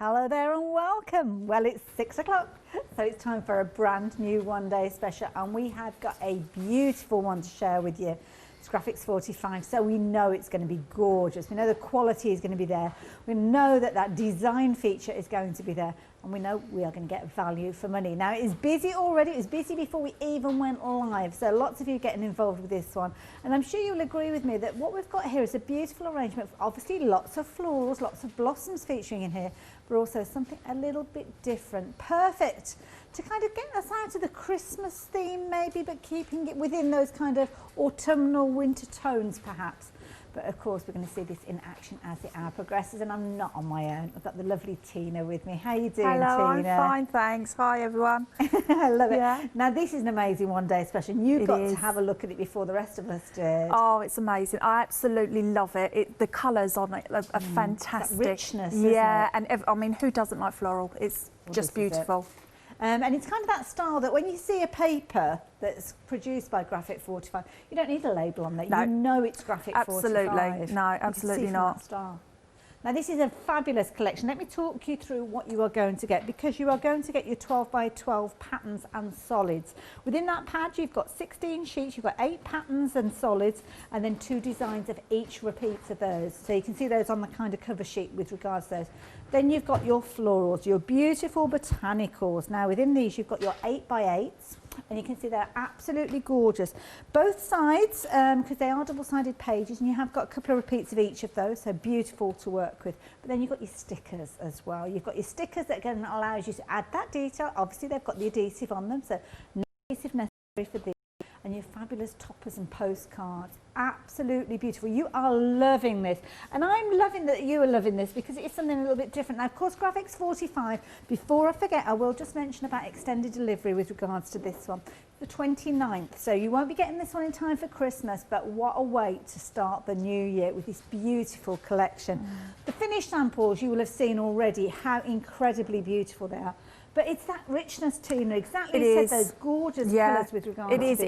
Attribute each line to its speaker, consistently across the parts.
Speaker 1: Hello there and welcome. Well, it's 6 o'clock, so it's time for a brand new one day special, and we have got a beautiful one to share with you. It's Graphics 45, so we know it's going to be gorgeous. We know the quality is going to be there. We know that that design feature is going to be there, and we know we are going to get value for money. Now, it is busy already. It was busy before we even went live, so lots of you getting involved with this one. And I'm sure you'll agree with me that what we've got here is a beautiful arrangement. Obviously, lots of florals, lots of blossoms featuring in here, but also something a little bit different. Perfect to kind of get us out of the Christmas theme maybe, but keeping it within those kind of autumnal winter tones perhaps. But of course we're going to see this in action as the hour progresses, and I'm not on my own. I've got the lovely Tina with me. How you doing,
Speaker 2: Hello,
Speaker 1: Tina?
Speaker 2: I'm fine, thanks. Hi everyone.
Speaker 1: I love it.
Speaker 2: Yeah.
Speaker 1: Now this is an amazing one day special. You got to have a look at it before the rest of us did.
Speaker 2: Oh, it's amazing. I absolutely love it. The colours on it are fantastic.
Speaker 1: That richness, isn't it?
Speaker 2: And I mean, who doesn't like floral? It's just beautiful.
Speaker 1: And it's kind of that style that when you see a paper that's produced by Graphic 45, you don't need a label on that. No. You know it's Graphic 45.
Speaker 2: Absolutely. No, absolutely not.
Speaker 1: Now this is a fabulous collection. Let me talk you through what you are going to get, because you are going to get your 12 by 12 patterns and solids. Within that pad you've got 16 sheets, you've got 8 patterns and solids, and then 2 designs of each repeats of those. So you can see those on the kind of cover sheet with regards to those. Then you've got your florals, your beautiful botanicals. Now within these you've got your 8 by 8s, and you can see they're absolutely gorgeous. Both sides, because they are double-sided pages, and you have got a couple of repeats of each of those, so beautiful to work with. But then you've got your stickers as well. You've got your stickers that again allows you to add that detail. Obviously they've got the adhesive on them, so no adhesive necessary for these. And your fabulous toppers and postcards. Absolutely beautiful. You are loving this, and I'm loving that you are loving this, because it is something a little bit different. Now of course Graphics 45, before I forget, I will just mention about extended delivery with regards to this one, the 29th, so you won't be getting this one in time for Christmas, but what a way to start the new year with this beautiful collection. The finished samples you will have seen already how incredibly beautiful they are. But it's that richness, Tina, exactly. You said those gorgeous colours with regards to these.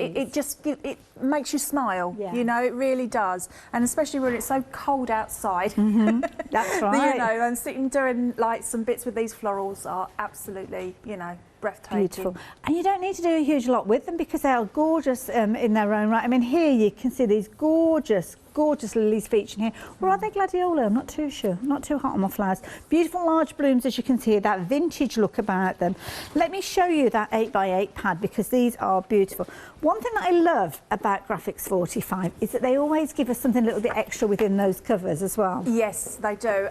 Speaker 2: It makes you smile, you know, it really does. And especially when it's so cold outside.
Speaker 1: That's right.
Speaker 2: You know, and sitting doing like some bits with these florals are absolutely, you know, breathtaking.
Speaker 1: Beautiful. And you don't need to do a huge lot with them, because they are gorgeous in their own right. I mean, here you can see these gorgeous lilies featuring here. Or are they gladioli? I'm not too sure. I'm not too hot on my flowers. Beautiful large blooms, as you can see, that vintage look about them. Let me show you that 8 by 8 pad, because these are beautiful. One thing that I love about Graphics 45 is that they always give us something a little bit extra within those covers as well.
Speaker 2: Yes, they do.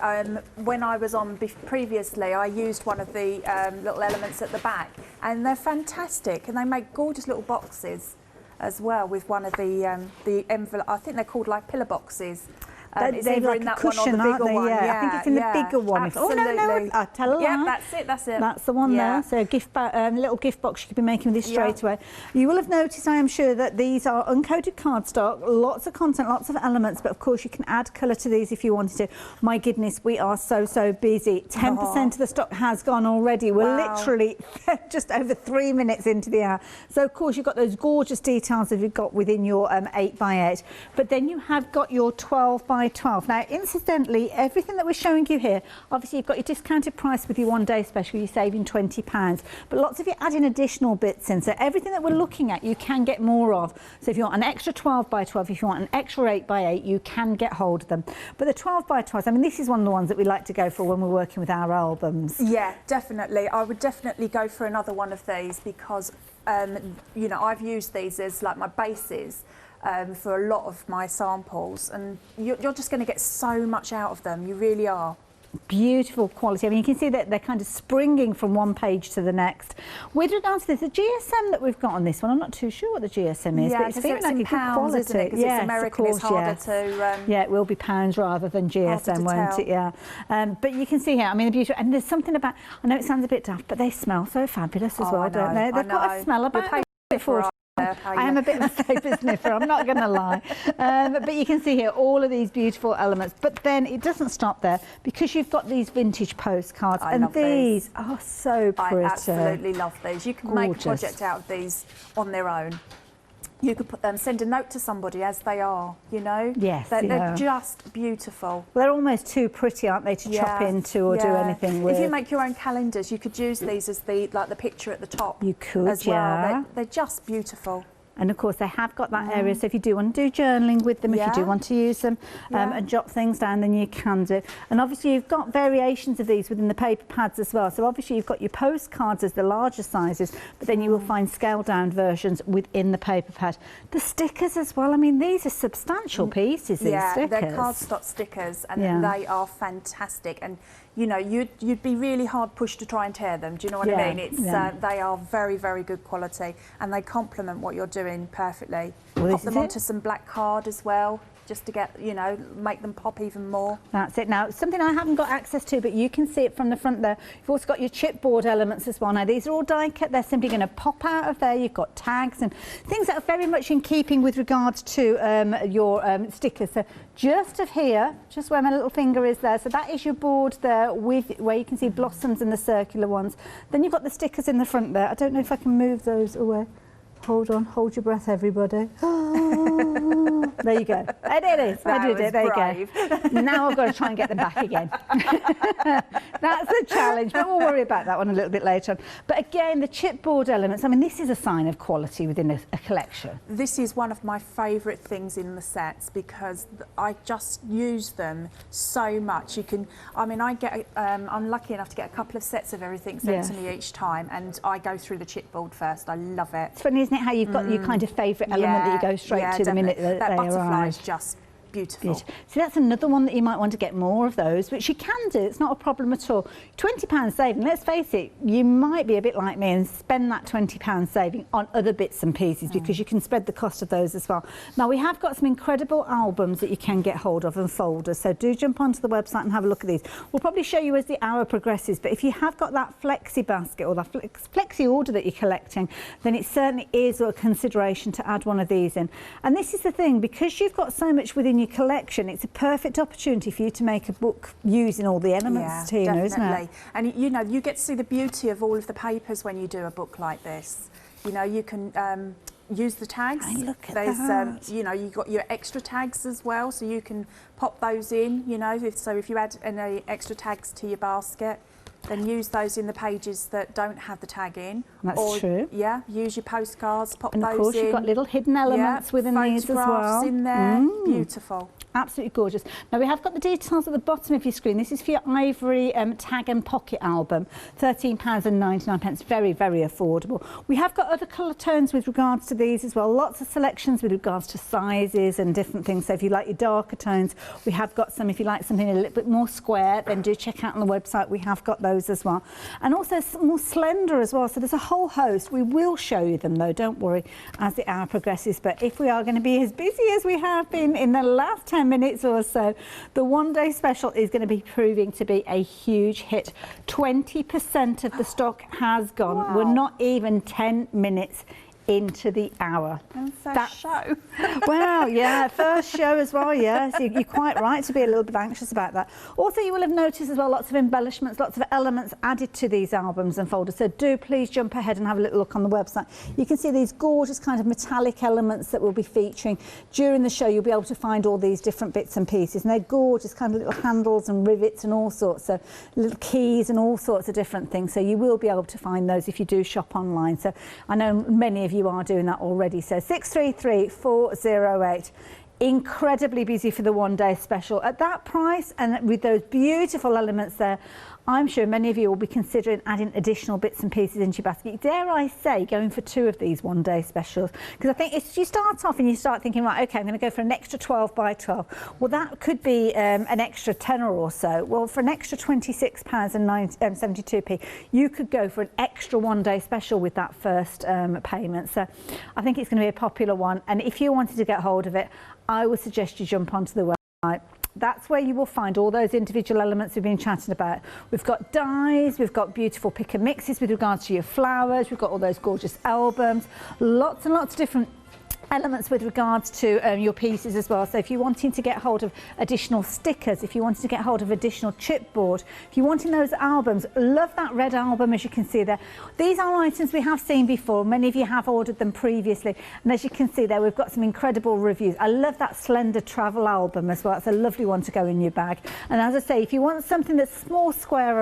Speaker 2: When I was on previously, I used one of the little elements at the back, and they're fantastic, and they make gorgeous little boxes as well with one of the envelope. I think they're called like pillar boxes. It's
Speaker 1: they're
Speaker 2: either
Speaker 1: like
Speaker 2: in that
Speaker 1: cushion,
Speaker 2: one or the bigger one.
Speaker 1: Yeah, I think it's in the bigger one.
Speaker 2: Absolutely.
Speaker 1: Oh no, I tell a lie.
Speaker 2: Yeah, that's it.
Speaker 1: That's the one there. So a little gift box you could be making with this straight away. You will have noticed, I am sure, that these are uncoated cardstock, lots of content, lots of elements, but of course you can add colour to these if you wanted to. My goodness, we are so busy. 10% of the stock has gone already. We're literally just over 3 minutes into the hour. So of course you've got those gorgeous details that you've got within your 8 by 8, but then you have got your 12 by 12. Now incidentally, everything that we're showing you here, obviously you've got your discounted price with your one day special, you're saving £20, but lots of you adding additional bits in, so everything that we're looking at you can get more of. So if you want an extra 12 by 12, if you want an extra 8 by 8, you can get hold of them. But the 12 by 12, I mean, this is one of the ones that we like to go for when we're working with our albums.
Speaker 2: Yeah, definitely. I would definitely go for another one of these, because you know, I've used these as like my bases for a lot of my samples, and you're just going to get so much out of them. You really are.
Speaker 1: Beautiful quality. I mean, you can see that they're kind of springing from one page to the next. With regards to this, the GSM that we've got on this one, I'm not too sure what the GSM is, but it's feeling like a good quality.
Speaker 2: Isn't it? Because it's American, it's harder to...
Speaker 1: yeah, it will be pounds rather than GSM, won't it? Yeah. But you can see here, I mean, the beauty, and there's something about, I know it sounds a bit daft, but they smell so fabulous as well, don't they? They've got a smell about them. I am a bit of a paper sniffer, I'm not going to lie. But you can see here all of these beautiful elements. But then it doesn't stop there, because you've got these vintage postcards, and these are so pretty.
Speaker 2: I absolutely love these. You can make a project out of these on their own. You could put, send a note to somebody as they are, you know?
Speaker 1: Yes,
Speaker 2: They're just beautiful.
Speaker 1: Well, they're almost too pretty, aren't they, to chop into or do anything with.
Speaker 2: If you make your own calendars, you could use these as the picture at the top.
Speaker 1: You could,
Speaker 2: as well. They're just beautiful.
Speaker 1: And of course they have got that area, so if you do want to do journaling with them, if you do want to use them and jot things down, then you can do. And obviously you've got variations of these within the paper pads as well. So obviously you've got your postcards as the larger sizes, but then you will find scaled down versions within the paper pad. The stickers as well, I mean, these are substantial pieces, these stickers.
Speaker 2: They're cardstock stickers, and they are fantastic. And you know, you'd be really hard pushed to try and tear them. Do you know what I mean? It's they are very, very good quality, and they complement what you're doing perfectly. Pop them onto some black card as well, just to get, you know, make them pop even more.
Speaker 1: That's it. Now, something I haven't got access to, but you can see it from the front there. You've also got your chipboard elements as well. Now, these are all die cut. They're simply going to pop out of there. You've got tags and things that are very much in keeping with regards to your stickers. So just of here, just where my little finger is there. So that is your board there with where you can see blossoms and the circular ones. Then you've got the stickers in the front there. I don't know if I can move those away. Hold on, hold your breath, everybody. There you go. I did it. I did it. There you go. Now I've got to try and get them back again. That's a challenge, but we'll worry about that one a little bit later on. But again, the chipboard elements, I mean, this is a sign of quality within a collection.
Speaker 2: This is one of my favourite things in the sets because I just use them so much. You can, I mean, I get, I'm lucky enough to get a couple of sets of everything sent to me each time, and I go through the chipboard first. I love it.
Speaker 1: It's funny, isn't it, how you've got your kind of favourite element that you go straight to the minute that they
Speaker 2: butterfly
Speaker 1: arrive.
Speaker 2: is just beautiful.
Speaker 1: So that's another one that you might want to get more of those, which you can do. It's not a problem at all. £20 saving, let's face it, you might be a bit like me and spend that £20 saving on other bits and pieces because you can spread the cost of those as well. Now, we have got some incredible albums that you can get hold of and folders, so do jump onto the website and have a look at these. We'll probably show you as the hour progresses, but if you have got that flexi basket or that flexi order that you're collecting, then it certainly is a consideration to add one of these in. And this is the thing, because you've got so much within your collection, it's a perfect opportunity for you to make a book using all the elements, Tina, isn't it?
Speaker 2: And you know, you get to see the beauty of all of the papers when you do a book like this. You know, you can use the tags.
Speaker 1: Look at that.
Speaker 2: You know, you've got your extra tags as well, so you can pop those in, you know, if you add any extra tags to your basket, then use those in the pages that don't have the tag in.
Speaker 1: That's true.
Speaker 2: Yeah, use your postcards, pop
Speaker 1: and
Speaker 2: those in.
Speaker 1: And of course you've got little hidden elements within these as well.
Speaker 2: In there, beautiful.
Speaker 1: Absolutely gorgeous. Now we have got the details at the bottom of your screen. This is for your ivory tag and pocket album, £13.99. Very, very affordable. We have got other colour tones with regards to these as well. Lots of selections with regards to sizes and different things. So if you like your darker tones, we have got some. If you like something a little bit more square, then do check out on the website. We have got those as well. And also more slender as well. So there's a whole host. We will show you them though, don't worry, as the hour progresses. But if we are going to be as busy as we have been in the last 10 minutes or so, the one-day special is going to be proving to be a huge hit. 20% of the stock has gone.
Speaker 2: Wow.
Speaker 1: We're not even 10 minutes into the hour.
Speaker 2: And first show.
Speaker 1: Wow, yeah, first show as well, yes. You're quite right to be a little bit anxious about that. Also, you will have noticed as well lots of embellishments, lots of elements added to these albums and folders. So do please jump ahead and have a little look on the website. You can see these gorgeous kind of metallic elements that we'll be featuring. During the show, you'll be able to find all these different bits and pieces. And they're gorgeous, kind of little handles and rivets and all sorts of little keys and all sorts of different things. So you will be able to find those if you do shop online. So I know many of you are doing that already. So 633408. Incredibly busy for the one-day special at that price and with those beautiful elements there. I'm sure many of you will be considering adding additional bits and pieces into your basket. Dare I say going for 2 of these one-day specials, because I think if you start off and you start thinking, right, okay, I'm going to go for an extra 12 by 12. Well, that could be an extra tenner or so. Well, for an extra £26.72, you could go for an extra one-day special with that first payment. So I think it's going to be a popular one. And if you wanted to get hold of it, I would suggest you jump onto the website. That's where you will find all those individual elements we've been chatting about. We've got dies, we've got beautiful pick and mixes with regards to your flowers, we've got all those gorgeous albums, lots and lots of different elements with regards to your pieces as well. So if you're wanting to get hold of additional stickers, if you wanted to get hold of additional chipboard, if you're wanting those albums, love that red album as you can see there. These are items we have seen before. Many of you have ordered them previously, and as you can see there, we've got some incredible reviews. I love that slender travel album as well. It's a lovely one to go in your bag. And as I say, if you want something that's small square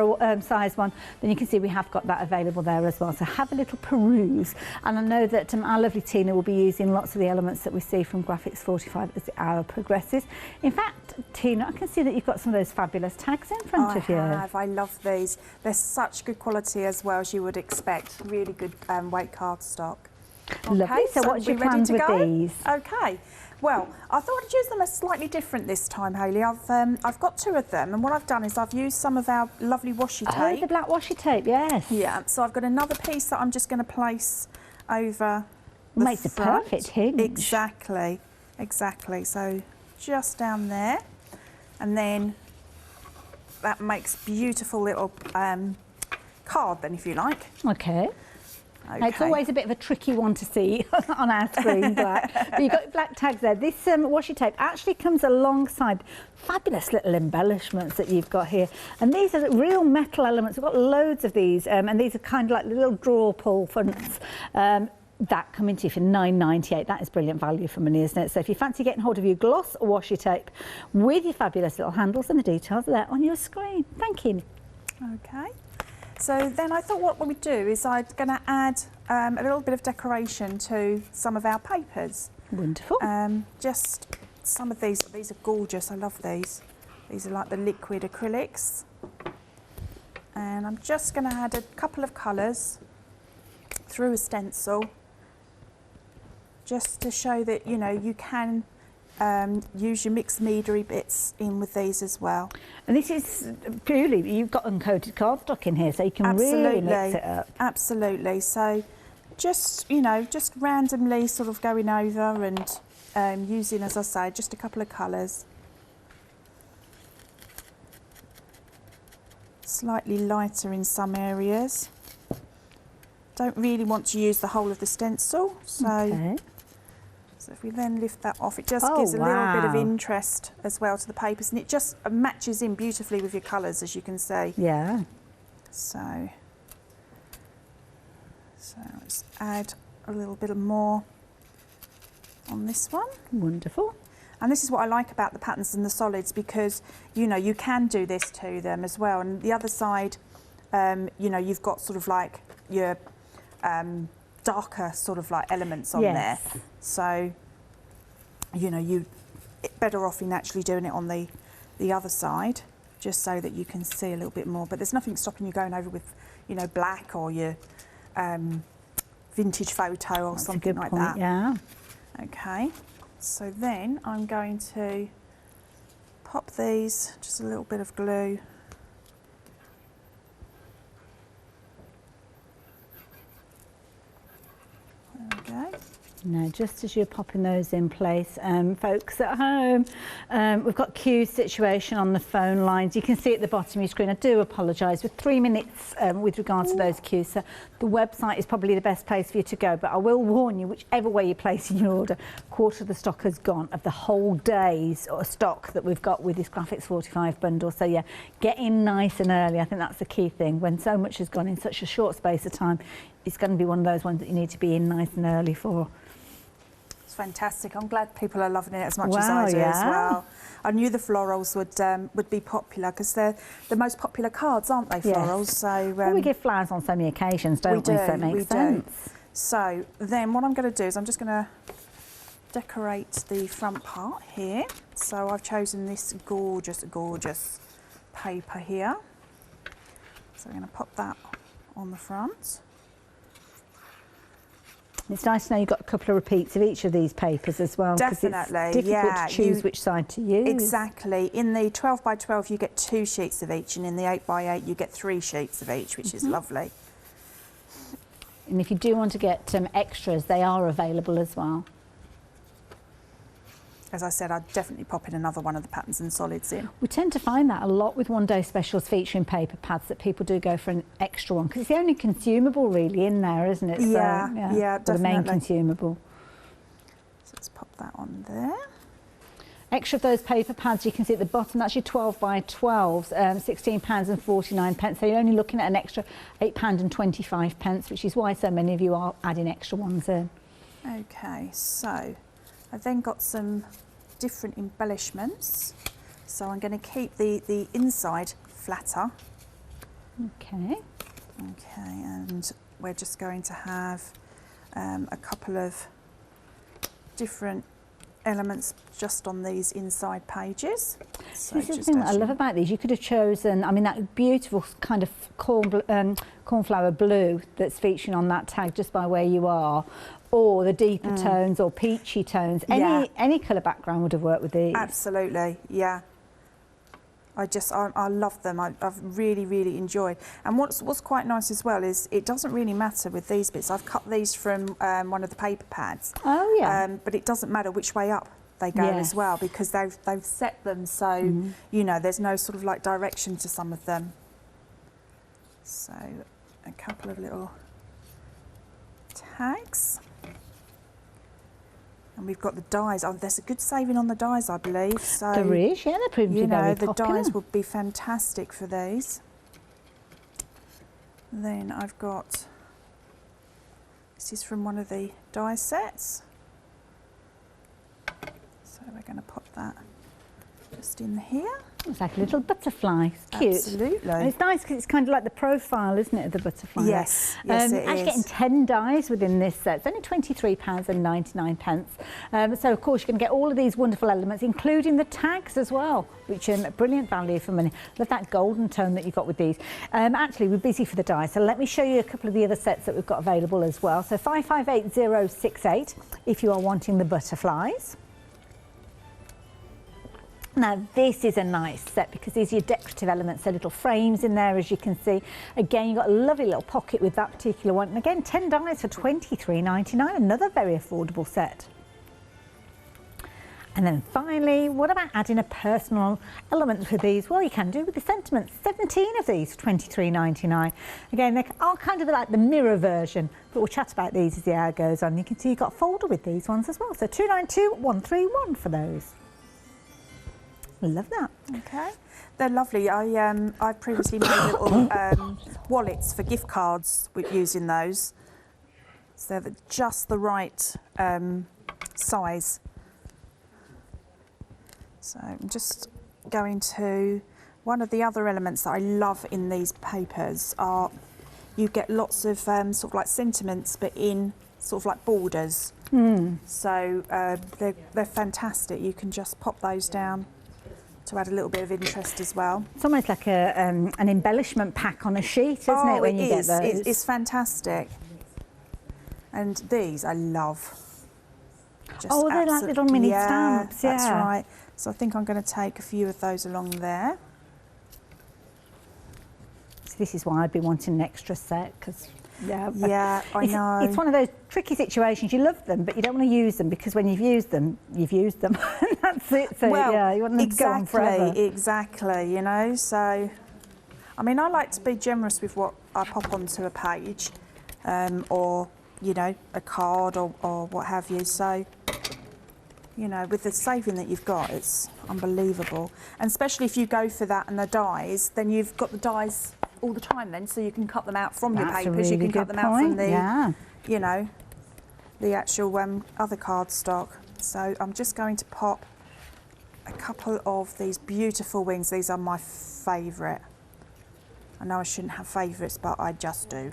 Speaker 1: size one, then you can see we have got that available there as well. So have a little peruse. And I know that our lovely Tina will be using lots of the elements that we see from Graphics 45 as the hour progresses. In fact, Tina, I can see that you've got some of those fabulous tags in front of you.
Speaker 2: I love these. They're such good quality as well as you would expect. Really good weight cardstock.
Speaker 1: Lovely.
Speaker 2: Okay,
Speaker 1: So what's your plans with these?
Speaker 2: Okay. Well, I thought I'd use them as slightly different this time, Hayley. I've got 2 of them, and what I've done is I've used some of our lovely washi tape.
Speaker 1: Oh, the black washi tape, yes.
Speaker 2: Yeah, so I've got another piece that I'm just going to place over the
Speaker 1: Makes a
Speaker 2: front.
Speaker 1: perfect hinge.
Speaker 2: Exactly, exactly. So just down there, and then that makes beautiful little card then, if you like.
Speaker 1: Okay. It's always a bit of a tricky one to see on our screen, black. But you've got black tags there. This washi tape actually comes alongside fabulous little embellishments that you've got here. And these are real metal elements. We've got loads of these, and these are kind of like little drawer pull fronts. That come into you for £9.98. That is brilliant value for money, isn't it? So if you fancy getting hold of your gloss or washi tape with your fabulous little handles, and the details are there on your screen. Thank you.
Speaker 2: Okay. So then I thought what we'd do is I'm going to add a little bit of decoration to some of our papers.
Speaker 1: Wonderful.
Speaker 2: Just some of these are gorgeous. I love these. These are like the liquid acrylics. And I'm just going to add a couple of colours through a stencil, just to show that, you know, you can use your mixed media bits in with these as well.
Speaker 1: And this is purely, you've got uncoated cardstock in here, so you can really mix it up.
Speaker 2: Absolutely. So just, you know, just randomly sort of going over and using, as I say, just a couple of colours. Slightly lighter in some areas. Don't really want to use the whole of the stencil, so
Speaker 1: Okay.
Speaker 2: So if we then lift that off, it just gives a little bit of interest as well to the papers, and it just matches in beautifully with your colours, as you can see.
Speaker 1: Yeah.
Speaker 2: So let's add a little bit more on this one.
Speaker 1: Wonderful.
Speaker 2: And this is what I like about the patterns and the solids, because, you know, you can do this to them as well. And the other side, you know, you've got sort of like your darker sort of like elements on there. So, you know, you're better off in actually doing it on the other side, just so that you can see a little bit more. But there's nothing stopping you going over with, you know, black or your vintage photo or something like that.
Speaker 1: Yeah.
Speaker 2: Okay, so then I'm going to pop these, just a little bit of glue. There we go.
Speaker 1: Now, just as you're popping those in place, folks at home, we've got queue situation on the phone lines. You can see at the bottom of your screen, I do apologise, with 3 minutes with regards to those queues. So the website is probably the best place for you to go, but I will warn you, whichever way you're placing your order, quarter of the stock has gone of the whole day's stock that we've got with this Graphics 45 bundle. So yeah, get in nice and early. I think that's the key thing. When so much has gone in such a short space of time, it's going to be one of those ones that you need to be in nice and early for.
Speaker 2: It's fantastic. I'm glad people are loving it as much as I do as well. I knew the florals would be popular, because they're the most popular cards, aren't they, florals?
Speaker 1: Yes.
Speaker 2: So
Speaker 1: well, we give flowers on so many occasions, don't we? So it makes sense.
Speaker 2: So then what I'm going to do is I'm just going to decorate the front part here. So I've chosen this gorgeous, gorgeous paper here. So I'm going to pop that on the front.
Speaker 1: It's nice to know you've got a couple of repeats of each of these papers as well.
Speaker 2: Definitely,
Speaker 1: it's difficult to choose which side to use.
Speaker 2: Exactly. In the 12 by 12 you get 2 sheets of each, and in the 8 by 8 you get 3 sheets of each, which is lovely.
Speaker 1: And if you do want to get extras, they are available as well.
Speaker 2: As I said, I'd definitely pop in another one of the patterns and solids in.
Speaker 1: We tend to find that a lot with one-day specials featuring paper pads, that people do go for an extra one, because it's the only consumable really in there, isn't it?
Speaker 2: Yeah,
Speaker 1: so,
Speaker 2: yeah, definitely.
Speaker 1: The main consumable.
Speaker 2: So let's pop that on there.
Speaker 1: Extra of those paper pads you can see at the bottom, that's your 12 by 12s, £16.49. So you're only looking at an extra £8.25, which is why so many of you are adding extra ones in.
Speaker 2: Okay, so I've then got some different embellishments. So I'm going to keep the inside flatter.
Speaker 1: Okay.
Speaker 2: Okay, and we're just going to have a couple of different elements just on these inside pages. So
Speaker 1: this is the thing that I love about these. You could have chosen, I mean, that beautiful kind of cornflower blue that's featuring on that tag just by where you are, or the deeper tones or peachy tones. Any colour background would have worked with these.
Speaker 2: Absolutely, yeah. I love them. I've really enjoyed. And what's quite nice as well is it doesn't really matter with these bits. I've cut these from one of the paper pads.
Speaker 1: Oh yeah.
Speaker 2: But it doesn't matter which way up they go as well, because they've set them so you know there's no sort of like direction to some of them. So a couple of little tags. And we've got the dies. Oh, there's a good saving on the dies, I believe. So
Speaker 1: there is, yeah, they're proving to be very
Speaker 2: the
Speaker 1: popular.
Speaker 2: dies would be fantastic for these. Then I've got, this is from one of the die sets. So we're going to pop that just in here.
Speaker 1: It's like a little butterfly. It's cute.
Speaker 2: Absolutely.
Speaker 1: And it's nice because it's kind of like the profile, isn't it, of the butterfly?
Speaker 2: Yes, yes, it
Speaker 1: actually
Speaker 2: is.
Speaker 1: getting 10 dies within this set. It's only £23.99. So, of course, you can get all of these wonderful elements, including the tags as well, which are brilliant value for money. Love that golden tone that you got with these. Actually, we're busy for the dies, so let me show you a couple of the other sets that we've got available as well. So 558068 if you are wanting the butterflies. Now this is a nice set because these are your decorative elements, so little frames in there as you can see. Again, you've got a lovely little pocket with that particular one. And again, 10 dies for £23.99, another very affordable set. And then finally, what about adding a personal element to these? Well, you can do with the sentiments. 17 of these for £23.99. Again, they are kind of like the mirror version, but we'll chat about these as the hour goes on. You can see you've got a folder with these ones as well. So £292,131 for those. Love that.
Speaker 2: Okay, they're lovely. I previously made little wallets for gift cards with using those. So they're just the right size. So I'm just going to, one of the other elements that I love in these papers are, you get lots of sort of like sentiments, but in sort of like borders. So they're fantastic. You can just pop those down to add a little bit of interest as well.
Speaker 1: It's almost like an embellishment pack on a sheet, isn't it, when you get those?
Speaker 2: It's fantastic. And these I love.
Speaker 1: Just they're like little mini stamps,
Speaker 2: That's right. So I think I'm going to take a few of those along there.
Speaker 1: So this is why I'd be wanting an extra set, because
Speaker 2: I know.
Speaker 1: It's one of those tricky situations. You love them, but you don't want to use them because when you've used them, you've used them. And that's it. So
Speaker 2: well,
Speaker 1: yeah, you want them to go on forever.
Speaker 2: Exactly, you know. So, I mean, I like to be generous with what I pop onto a page, or, you know, a card or what have you. So, you know, with the saving that you've got, it's unbelievable. And especially if you go for that and the dies, then you've got the dies all the time then, so you can cut them out from your papers,
Speaker 1: really
Speaker 2: you can cut them out from the, you know, the actual other cardstock. So I'm just going to pop a couple of these beautiful wings. These are my favourite. I know I shouldn't have favourites, but I just do.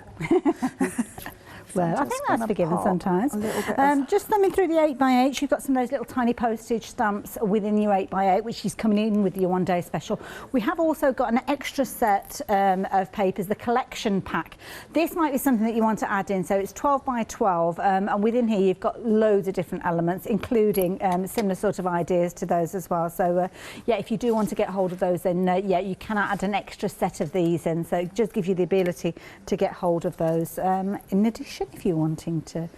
Speaker 1: Well, I think that's forgiven sometimes.
Speaker 2: A little bit
Speaker 1: just thumbing through the 8x8, you've got some of those little tiny postage stamps within your 8x8, which is coming in with your one-day special. We have also got an extra set of papers, the collection pack. This might be something that you want to add in, so it's 12 by 12, and within here you've got loads of different elements, including similar sort of ideas to those as well. So, yeah, if you do want to get hold of those, then yeah, you can add an extra set of these in, so it just gives you the ability to get hold of those in addition if you're wanting to.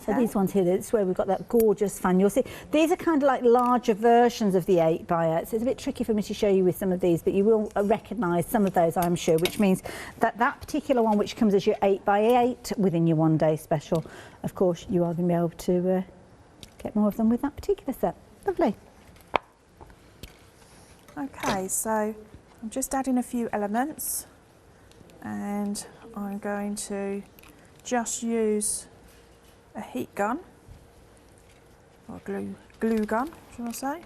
Speaker 1: So these ones here, this is where we've got that gorgeous fan. You'll see these are kind of like larger versions of the 8x8. So it's a bit tricky for me to show you with some of these, but you will recognise some of those, I'm sure, which means that that particular one, which comes as your 8x8 within your one day special, of course, you are going to be able to get more of them with that particular set. Lovely.
Speaker 2: Okay, so I'm just adding a few elements, and I'm going to just use a heat gun, or glue gun, shall I say.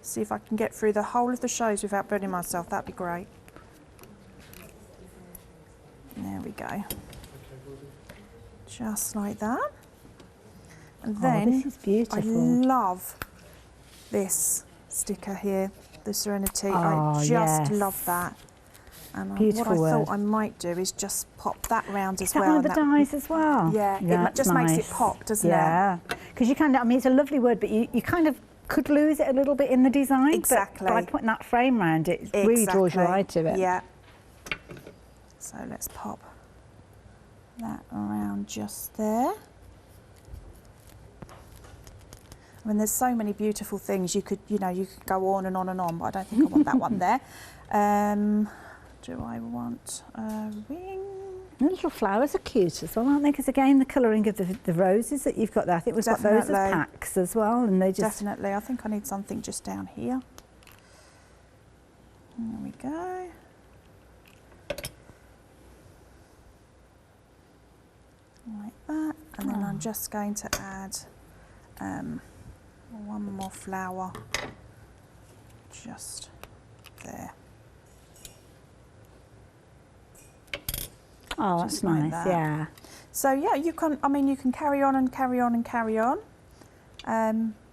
Speaker 2: See if I can get through the whole of the shows without burning myself, that'd be great. There we go. Just like that. And then,
Speaker 1: this is beautiful.
Speaker 2: I love this sticker here, the Serenity.
Speaker 1: Oh,
Speaker 2: I just
Speaker 1: yes.
Speaker 2: love that. And
Speaker 1: Beautiful
Speaker 2: what I
Speaker 1: word.
Speaker 2: thought I might do is just pop that round as
Speaker 1: Is that
Speaker 2: well.
Speaker 1: one of the dies as well?
Speaker 2: Yeah, it just
Speaker 1: nice.
Speaker 2: makes it pop, doesn't it?
Speaker 1: Yeah, because you kind of, I mean, it's a lovely word, but you kind of could lose it a little bit in the design.
Speaker 2: Exactly.
Speaker 1: But by putting that frame round it, it really draws your eye to it.
Speaker 2: Yeah. So let's pop that around just there. I mean, there's so many beautiful things you could go on and on and on, but I don't think I want that one there. Do I want a ring?
Speaker 1: The little flowers are cute as well, aren't they? Because again, the colouring of the roses that you've got there, I think we've got those as packs as well, and they just
Speaker 2: definitely. I think I need something just down here. There we go. Like that, and then I'm just going to add one more flower just there.
Speaker 1: Oh, that's
Speaker 2: just like
Speaker 1: nice,
Speaker 2: that.
Speaker 1: yeah.
Speaker 2: So yeah, you can. I mean, you can carry on and carry on and carry on.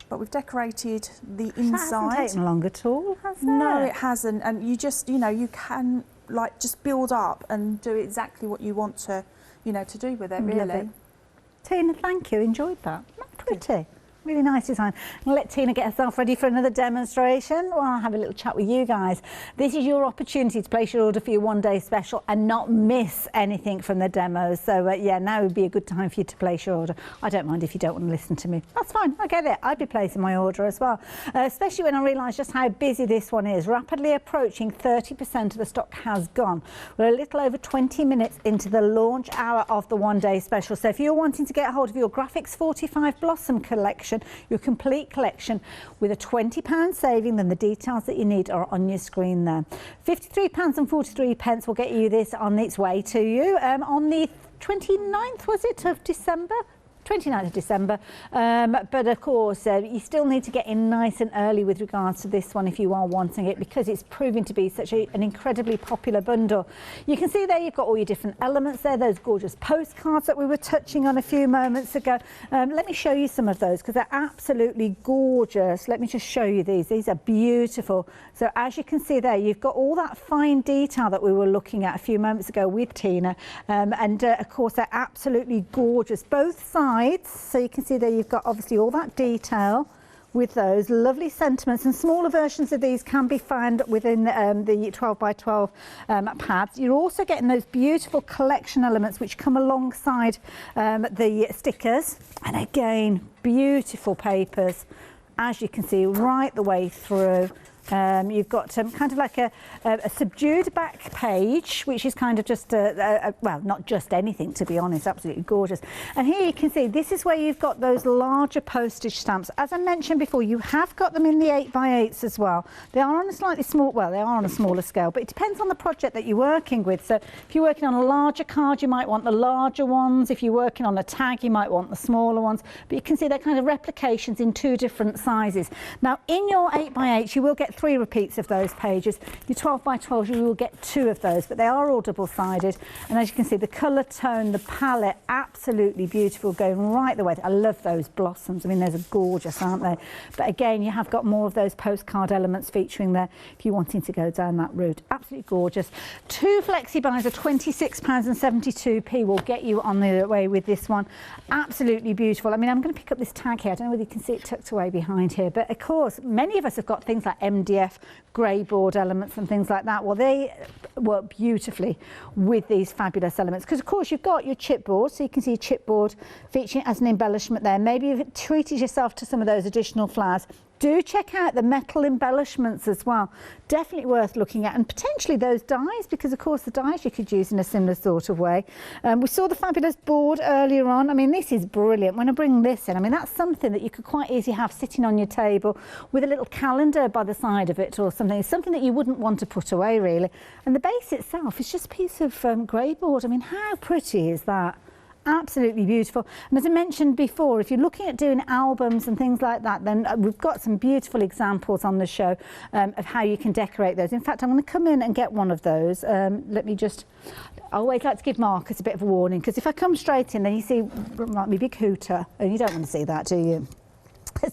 Speaker 2: But we've decorated the inside.
Speaker 1: That hasn't taken long at all, has it?
Speaker 2: No, it hasn't. And you just, you can like just build up and do exactly what you want to, to do with it. Really.
Speaker 1: Love it. Tina, thank you. Enjoyed that. Pretty. Really nice design. I'll let Tina get herself ready for another demonstration while I have a little chat with you guys. This is your opportunity to place your order for your one-day special and not miss anything from the demos. So yeah, now would be a good time for you to place your order. I don't mind if you don't want to listen to me. That's fine. I get it. I'd be placing my order as well, especially when I realise just how busy this one is. Rapidly approaching 30% of the stock has gone. We're a little over 20 minutes into the launch hour of the one-day special. So if you're wanting to get a hold of your Graphics 45 Blossom collection, your complete collection with a £20 saving, then the details that you need are on your screen there. £53.43 will get you this on its way to you on the 29th, was it, of December? 29th of December, but of course you still need to get in nice and early with regards to this one if you are wanting it, because it's proving to be such an incredibly popular bundle. You can see there you've got all your different elements there, those gorgeous postcards that we were touching on a few moments ago. Let me show you some of those because they're absolutely gorgeous. Let me just show you these are beautiful. So as you can see there, you've got all that fine detail that we were looking at a few moments ago with Tina, and of course they're absolutely gorgeous, both sides. So you can see there you've got obviously all that detail with those lovely sentiments, and smaller versions of these can be found within the 12 by 12 pads. You're also getting those beautiful collection elements which come alongside the stickers, and again beautiful papers as you can see right the way through. You've got kind of like a subdued back page, which is kind of just, well, not just anything, to be honest, absolutely gorgeous. And here you can see, this is where you've got those larger postage stamps. As I mentioned before, you have got them in the 8x8s as well. They are on a slightly small, well, they are on a smaller scale, but it depends on the project that you're working with. So if you're working on a larger card, you might want the larger ones. If you're working on a tag, you might want the smaller ones. But you can see they're kind of replications in two different sizes. Now, in your 8x8s, you will get 3 repeats of those pages. Your 12 by 12, you will get 2 of those, but they are all double-sided. And as you can see, the colour tone, the palette, absolutely beautiful, going right the way. I love those blossoms. I mean, those are gorgeous, aren't they? But again, you have got more of those postcard elements featuring there if you're wanting to go down that route. Absolutely gorgeous. 2 flexi buys of £26.72 will get you on the way with this one. Absolutely beautiful. I mean, I'm going to pick up this tag here. I don't know whether you can see it tucked away behind here, but of course, many of us have got things like MDF grey board elements and things like that. Well, they work beautifully with these fabulous elements because, of course, you've got your chipboard, so you can see chipboard featuring as an embellishment there. Maybe you've treated yourself to some of those additional flowers. Do check out the metal embellishments as well. Definitely worth looking at, and potentially those dies, because of course the dies you could use in a similar sort of way. We saw the fabulous board earlier on. I mean, this is brilliant. When I bring this in, I mean, that's something that you could quite easily have sitting on your table with a little calendar by the side of it or something. It's something that you wouldn't want to put away really. And the base itself is just a piece of grey board. I mean, how pretty is that? Absolutely beautiful. And as I mentioned before, if you're looking at doing albums and things like that, then we've got some beautiful examples on the show of how you can decorate those. In fact, I'm going to come in and get one of those. Let me just, I always like to give Marcus a bit of a warning, because if I come straight in, then you see like my big hooter, and you don't want to see that, do you?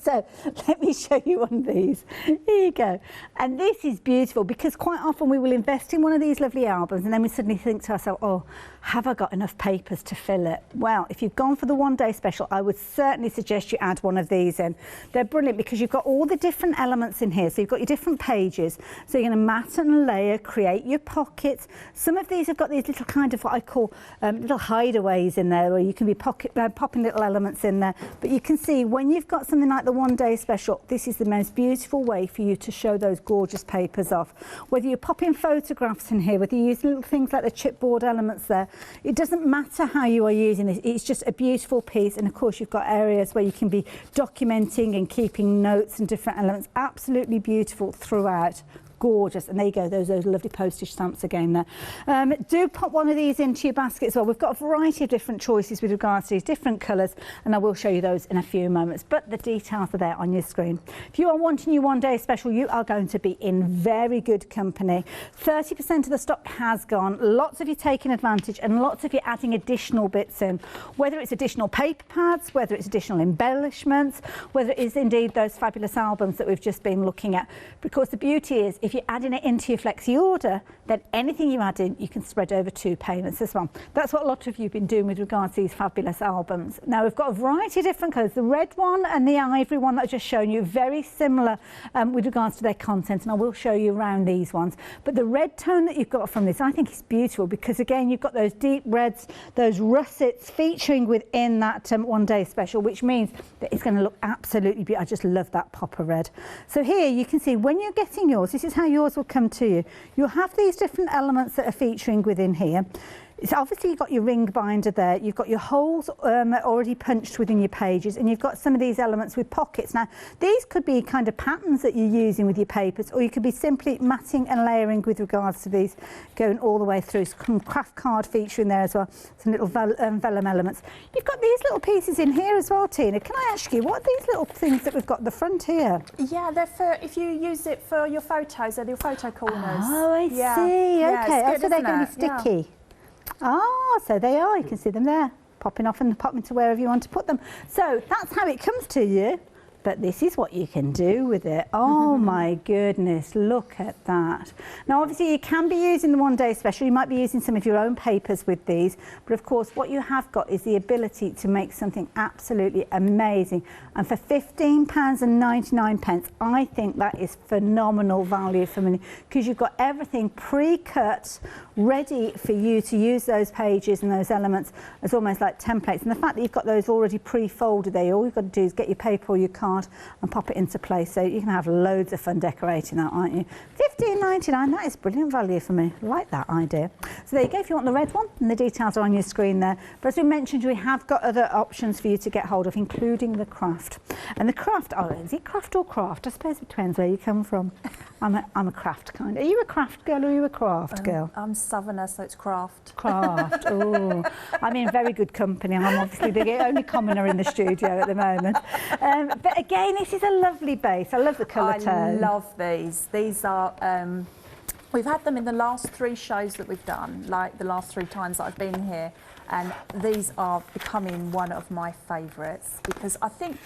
Speaker 1: So let me show you one of these. Here you go. And this is beautiful, because quite often we will invest in one of these lovely albums and then we suddenly think to ourselves, oh, have I got enough papers to fill it? Well, if you've gone for the one-day special, I would certainly suggest you add one of these in. They're brilliant because you've got all the different elements in here. So you've got your different pages. So you're going to mat and layer, create your pockets. Some of these have got these little kind of what I call little hideaways in there, where you can be popping little elements in there. But you can see when you've got something like the one-day special, this is the most beautiful way for you to show those gorgeous papers off. Whether you're popping photographs in here, whether you use little things like the chipboard elements there, it doesn't matter how you are using this. It's just a beautiful piece. And of course, you've got areas where you can be documenting and keeping notes and different elements. Absolutely beautiful throughout. Gorgeous. And there you go, those lovely postage stamps again there. Do pop one of these into your basket as well. We've got a variety of different choices with regards to these different colours, and I will show you those in a few moments, but the details are there on your screen. If you are wanting your one-day special, you are going to be in very good company. 30% of the stock has gone. Lots of you taking advantage, and lots of you adding additional bits in, whether it's additional paper pads, whether it's additional embellishments, whether it is indeed those fabulous albums that we've just been looking at. Because the beauty is, if you're adding it into your flexi order, then anything you add in, you can spread over 2 payments as well. That's what a lot of you have been doing with regards to these fabulous albums. Now, we've got a variety of different colours. The red one and the ivory one that I've just shown you, very similar with regards to their content, and I will show you around these ones. But the red tone that you've got from this, I think is beautiful, because again, you've got those deep reds, those russets featuring within that one-day special, which means that it's going to look absolutely beautiful. I just love that pop of red. So here you can see when you're getting yours, this is how yours will come to you. You'll have these different elements that are featuring within here. So obviously you've got your ring binder there, you've got your holes already punched within your pages, and you've got some of these elements with pockets. Now, these could be kind of patterns that you're using with your papers, or you could be simply matting and layering with regards to these, going all the way through. Some craft card feature in there as well, some little vellum elements. You've got these little pieces in here as well, Tina. Can I ask you, what are these little things that we've got at the front here?
Speaker 2: Yeah, they're for, if you use it for your photos, they're your photo corners.
Speaker 1: Oh, I see.
Speaker 2: Yeah,
Speaker 1: Okay,
Speaker 2: good,
Speaker 1: so they're going to be
Speaker 2: Yeah.
Speaker 1: sticky. Ah, so they are. You can see them there, popping off and popping to wherever you want to put them. So that's how it comes to you. But this is what you can do with it. Oh my goodness, look at that. Now obviously you can be using the one-day special. You might be using some of your own papers with these, but of course what you have got is the ability to make something absolutely amazing. And for £15.99, I think that is phenomenal value for money, because you've got everything pre-cut, ready for you to use those pages and those elements as almost like templates. And the fact that you've got those already pre-folded there, all you've got to do is get your paper or your card and pop it into place, so you can have loads of fun decorating that, aren't you? £15.99, that is brilliant value for me. I like that idea. So there you go, if you want the red one, and the details are on your screen there. But as we mentioned, we have got other options for you to get hold of, including the craft. And the craft, oh, is it craft or craft? I suppose it depends where you come from. I'm a craft kind. Are you a craft girl or are you a craft girl?
Speaker 2: I'm southerner, so it's craft.
Speaker 1: Craft, oh. I'm in very good company. I'm obviously the only commoner in the studio at the moment. But again, this is a lovely base. I love the colour tone.
Speaker 2: I love these. These are, we've had them in the last 3 shows that we've done, like the last 3 times that I've been here. And these are becoming one of my favourites, because I think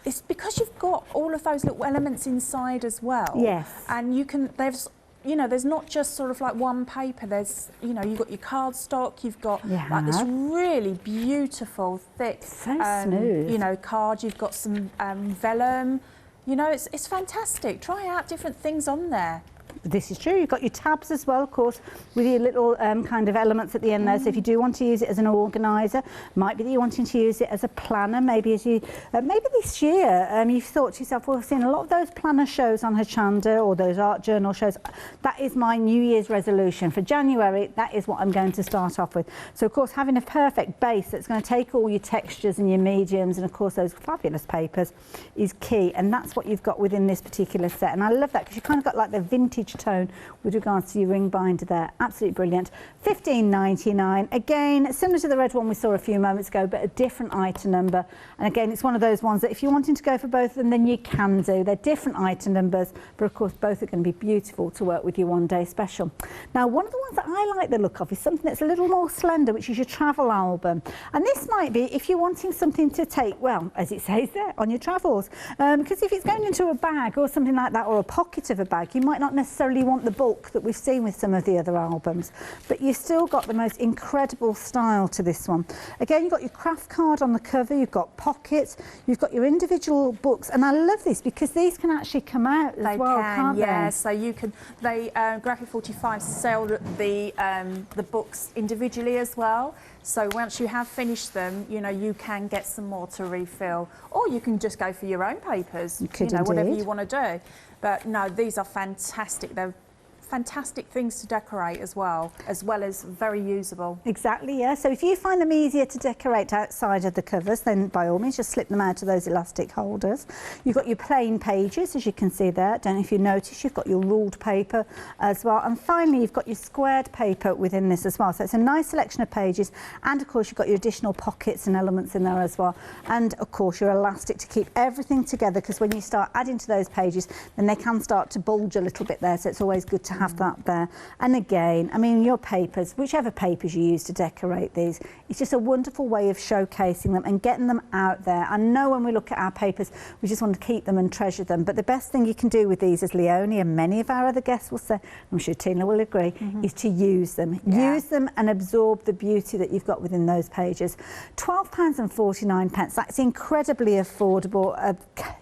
Speaker 2: it's because you've got all of those little elements inside as well.
Speaker 1: Yes.
Speaker 2: And you can, there's, you know, there's not just sort of like one paper. There's, you know, you've got your cardstock, you've got like this really beautiful, thick,
Speaker 1: so smooth,
Speaker 2: you know, card. You've got some vellum. You know, it's fantastic. Try out different things on there.
Speaker 1: This is true. You've got your tabs as well, of course, with your little kind of elements at the end there. So if you do want to use it as an organiser, might be that you're wanting to use it as a planner. Maybe as you, maybe this year, you've thought to yourself, well, I've seen a lot of those planner shows on Hochanda or those art journal shows. That is my New Year's resolution for January. That is what I'm going to start off with. So of course, having a perfect base that's going to take all your textures and your mediums and of course those fabulous papers is key. And that's what you've got within this particular set. And I love that because you've kind of got like the vintage tone with regards to your ring binder there. Absolutely brilliant. $15.99. Again, similar to the red one we saw a few moments ago, but a different item number. And again, it's one of those ones that if you're wanting to go for both of them, then you can do. They're different item numbers, but of course both are going to be beautiful to work with your one-day special. Now, one of the ones that I like the look of is something that's a little more slender, which is your travel album. And this might be if you're wanting something to take, well, as it says there, on your travels. Because if it's going into a bag or something like that, or a pocket of a bag, you might not necessarily want the bulk that we've seen with some of the other albums, but you've still got the most incredible style to this one. Again, you've got your craft card on the cover, you've got pockets, you've got your individual books, and I love this because these can actually come out as well, can't they?
Speaker 2: Yeah, so you can, Graphic 45 sell the books individually as well. So once you have finished them, you know, you can get some more to refill, or you can just go for your own papers, you know, whatever you want to do. But no, these are fantastic. They're fantastic things to decorate as well as very usable.
Speaker 1: Exactly, yeah. So if you find them easier to decorate outside of the covers, then by all means just slip them out of those elastic holders. You've got your plain pages, as you can see there. Don't know if you notice, you've got your ruled paper as well. And finally, you've got your squared paper within this as well. So it's a nice selection of pages. And of course, you've got your additional pockets and elements in there as well. And of course, your elastic to keep everything together, because when you start adding to those pages, then they can start to bulge a little bit there. So it's always good to have that there. And again, I mean, your papers, whichever papers you use to decorate these, it's just a wonderful way of showcasing them and getting them out there. I know when we look at our papers, we just want to keep them and treasure them, but the best thing you can do with these, as Leonie and many of our other guests will say, I'm sure Tina will agree, is to use them. Yeah. Use them and absorb the beauty that you've got within those pages. £12.49, that's incredibly affordable.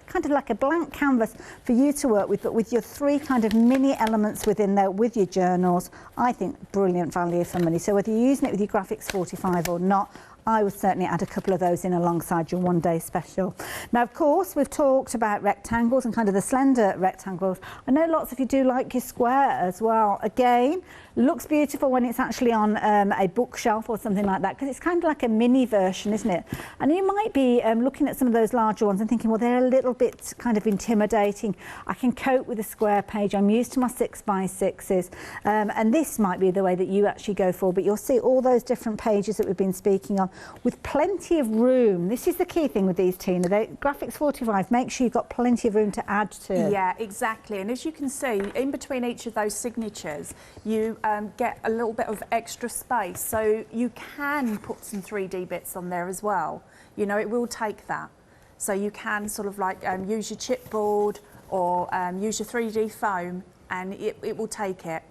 Speaker 1: Kind of like a blank canvas for you to work with, but with your three kind of mini elements within there with your journals. I think brilliant value for money. So whether you're using it with your Graphics 45 or not, I would certainly add a couple of those in alongside your one-day special. Now, of course, we've talked about rectangles and kind of the slender rectangles. I know lots of you do like your square as well. Again, looks beautiful when it's actually on a bookshelf or something like that, because it's kind of like a mini version, isn't it? And you might be looking at some of those larger ones and thinking, well, they're a little bit kind of intimidating. I can cope with a square page. I'm used to my 6x6s. And this might be the way that you actually go for, but you'll see all those different pages that we've been speaking on with plenty of room. This is the key thing with these, Tina. Graphics 45, make sure you've got plenty of room to add to.
Speaker 2: Yeah, exactly. And as you can see, in between each of those signatures, you get a little bit of extra space. So you can put some 3D bits on there as well. You know, it will take that. So you can sort of like use your chipboard or use your 3D foam, and it will take it.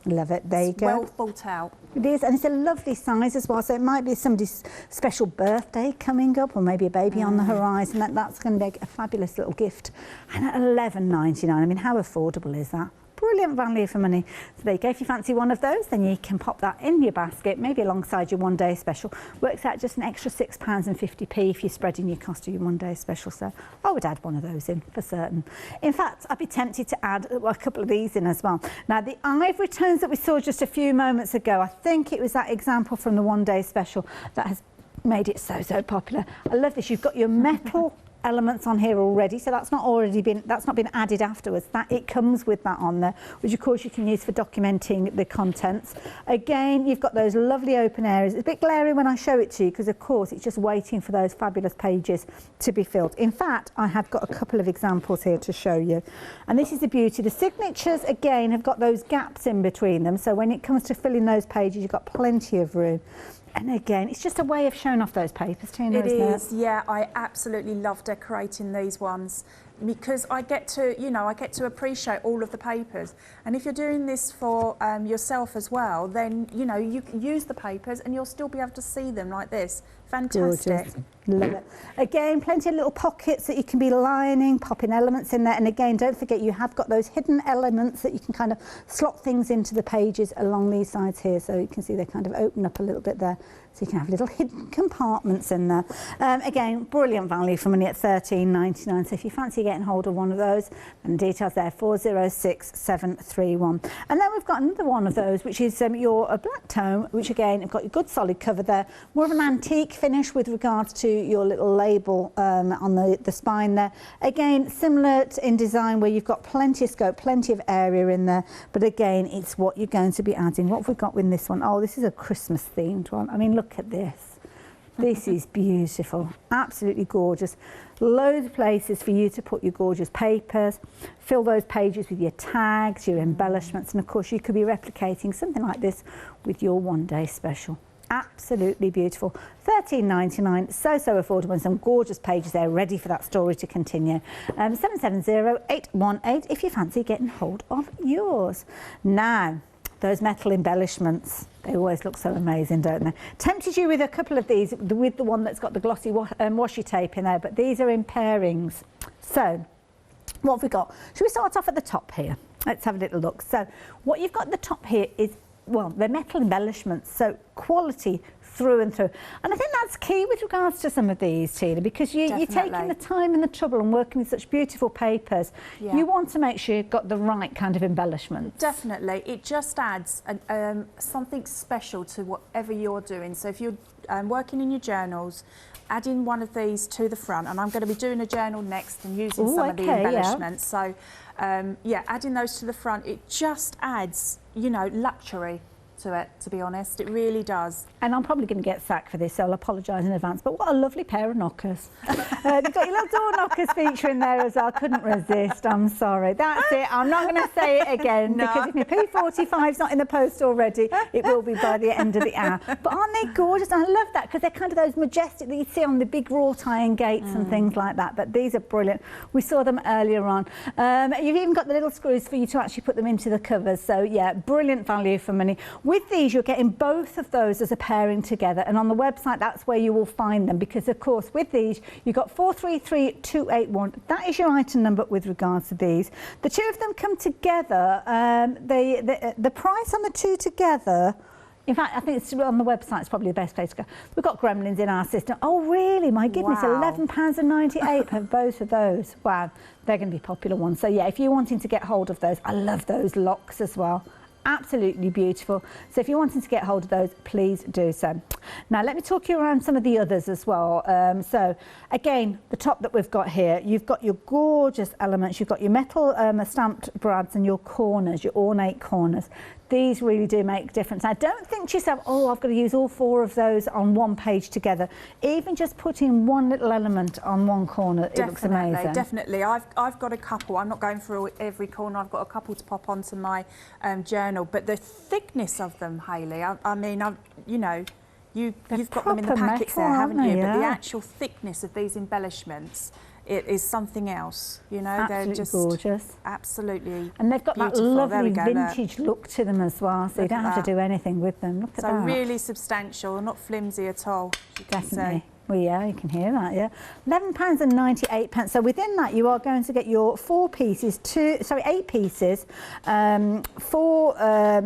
Speaker 1: Love it. There you go.
Speaker 2: Well thought out.
Speaker 1: It is, and it's a lovely size as well. So it might be somebody's special birthday coming up, or maybe a baby on the horizon. That's going to make a fabulous little gift. And at $11.99, I mean, how affordable is that? Brilliant value for money. So there you go. If you fancy one of those, then you can pop that in your basket, maybe alongside your one-day special. Works out just an extra £6.50 if you're spreading your cost of your one-day special. So I would add one of those in for certain. In fact, I'd be tempted to add a couple of these in as well. Now, the ivory tones that we saw just a few moments ago, I think it was that example from the one-day special that has made it so popular. I love this. You've got your metal elements on here already, so that's not been added afterwards. That it comes with that on there, which of course you can use for documenting the contents. Again, you've got those lovely open areas. It's a bit glary when I show it to you, because of course it's just waiting for those fabulous pages to be filled. In fact, I have got a couple of examples here to show you, and this is the beauty. The signatures again have got those gaps in between them, so when it comes to filling those pages, you've got plenty of room. And again, it's just a way of showing off those papers, Tina,
Speaker 2: It
Speaker 1: isn't
Speaker 2: is, yeah. I absolutely love decorating these ones. because I get to, you know, I get to appreciate all of the papers. And if you're doing this for yourself as well, then, you know, you can use the papers and you'll still be able to see them like this. Fantastic.
Speaker 1: Gorgeous. Love it. Again, plenty of little pockets that you can be lining, popping elements in there. And again, don't forget you have got those hidden elements that you can kind of slot things into the pages along these sides here. So you can see they kind of open up a little bit there. So you can have little hidden compartments in there. Again, brilliant value for money at £13.99. So if you fancy getting hold of one of those, and details there, 406731. And then we've got another one of those, which is your black tone, which again, you've got your good solid cover there. More of an antique finish with regards to your little label on the spine there. Again, similar in design where you've got plenty of scope, plenty of area in there. But again, it's what you're going to be adding. What have we got with this one? Oh, this is a Christmas themed one. I mean, look at this. This is beautiful, absolutely gorgeous. Loads of places for you to put your gorgeous papers, fill those pages with your tags, your embellishments, and of course you could be replicating something like this with your one-day special. Absolutely beautiful. £13.99, so affordable, and some gorgeous pages there ready for that story to continue. 770818 if you fancy getting hold of yours. Now, those metal embellishments, they always look so amazing, don't they? Tempted you with a couple of these, with the one that's got the glossy washi tape in there, but these are in pairings. So, what have we got? Should we start off at the top here? Let's have a little look. So, what you've got at the top here is, well, they're metal embellishments, so quality through and through. And I think that's key with regards to some of these, Tina, because you're taking the time and the trouble and working with such beautiful papers. Yeah. You want to make sure you've got the right kind of embellishment.
Speaker 2: Definitely. It just adds something special to whatever you're doing. So if you're working in your journals, adding one of these to the front, and I'm going to be doing a journal next and using some of the embellishments. Yeah. So yeah, adding those to the front, it just adds, you know, luxury to it, to be honest. It really does.
Speaker 1: And I'm probably going to get sacked for this, so I'll apologise in advance, but what a lovely pair of knockers. You've got your little door knockers feature in there as well. Couldn't resist, I'm sorry. That's it, I'm not going to say it again, because if my P45's not in the post already, it will be by the end of the hour. But aren't they gorgeous? And I love that, because they're kind of those majestic that you see on the big wrought iron gates and things like that. But these are brilliant. We saw them earlier on. You've even got the little screws for you to actually put them into the covers. So yeah, brilliant value for money. With these, you're getting both of those as a pairing together, and on the website that's where you will find them, because of course with these you've got 433281. That is your item number with regards to these. The two of them come together. The price on the two together, in fact, I think it's on the website, it's probably the best place to go. We've got gremlins in our system. Oh really, my goodness, wow. £11.98 for both of those. Wow, they're going to be popular ones. So yeah, if you're wanting to get hold of those, I love those locks as well. Absolutely beautiful. So if you're wanting to get hold of those, please do so. Now let me talk you around some of the others as well. So again, the top that we've got here, you've got your gorgeous elements. You've got your metal stamped brads and your corners, your ornate corners. These really do make a difference. Now don't think to yourself, oh, I've got to use all four of those on one page together. Even just putting one little element on one corner, it looks amazing.
Speaker 2: Definitely. I've got a couple. I'm not going through every corner. I've got a couple to pop onto my journal. But the thickness of them, Hayley, I mean, you know, you've got them in the packets there, haven't you? Yeah. But the actual thickness of these embellishments, it is something else, you know.
Speaker 1: Absolutely,
Speaker 2: they're just
Speaker 1: gorgeous.
Speaker 2: Absolutely.
Speaker 1: And they've got
Speaker 2: beautiful.
Speaker 1: that lovely vintage look to them as well, so you don't have to do anything with them. Look at that.
Speaker 2: So really substantial, not flimsy at all.
Speaker 1: Definitely. Well, yeah, you can hear that, yeah. £11.98. So within that, you are going to get your 8 pieces, four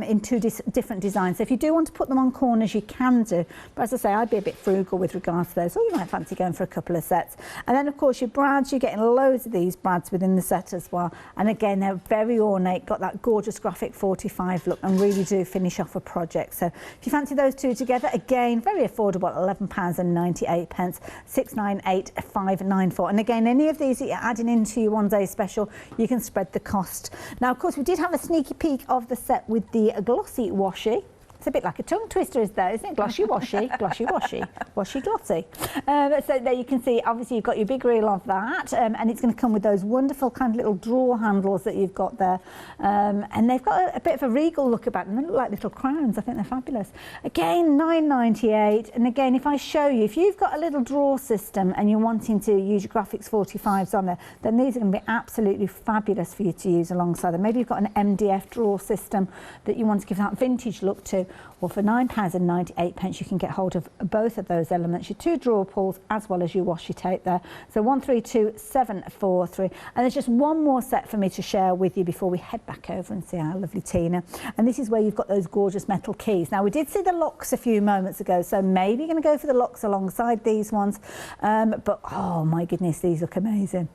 Speaker 1: in two different designs. So if you do want to put them on corners, you can do. But as I say, I'd be a bit frugal with regards to those. Or you might fancy going for a couple of sets. And then, of course, your brads, you're getting loads of these brads within the set as well. And again, they're very ornate, got that gorgeous graphic 45 look, and really do finish off a project. So if you fancy those two together, again, very affordable, £11.98. 698,594. And again, any of these that you're adding into your one day special, you can spread the cost. Now, of course, we did have a sneaky peek of the set with the glossy washi. It's a bit like a tongue twister, is there, isn't it? Glossy washy, glossy washy, washy glossy. So there you can see, obviously you've got your big reel of that, and it's going to come with those wonderful kind of little drawer handles that you've got there. And they've got a bit of a regal look about them. They look like little crowns. I think they're fabulous. Again, £9.98. And again, if I show you, if you've got a little drawer system and you're wanting to use your Graphics 45s on there, then these are going to be absolutely fabulous for you to use alongside them. Maybe you've got an MDF drawer system that you want to give that vintage look to. Well, for £9.98 you can get hold of both of those elements, your 2 drawer pulls as well as your washi tape there. So 132743. And there's just one more set for me to share with you before we head back over and see our lovely Tina. And this is where you've got those gorgeous metal keys. Now we did see the locks a few moments ago, so maybe you're going to go for the locks alongside these ones. But oh my goodness, these look amazing.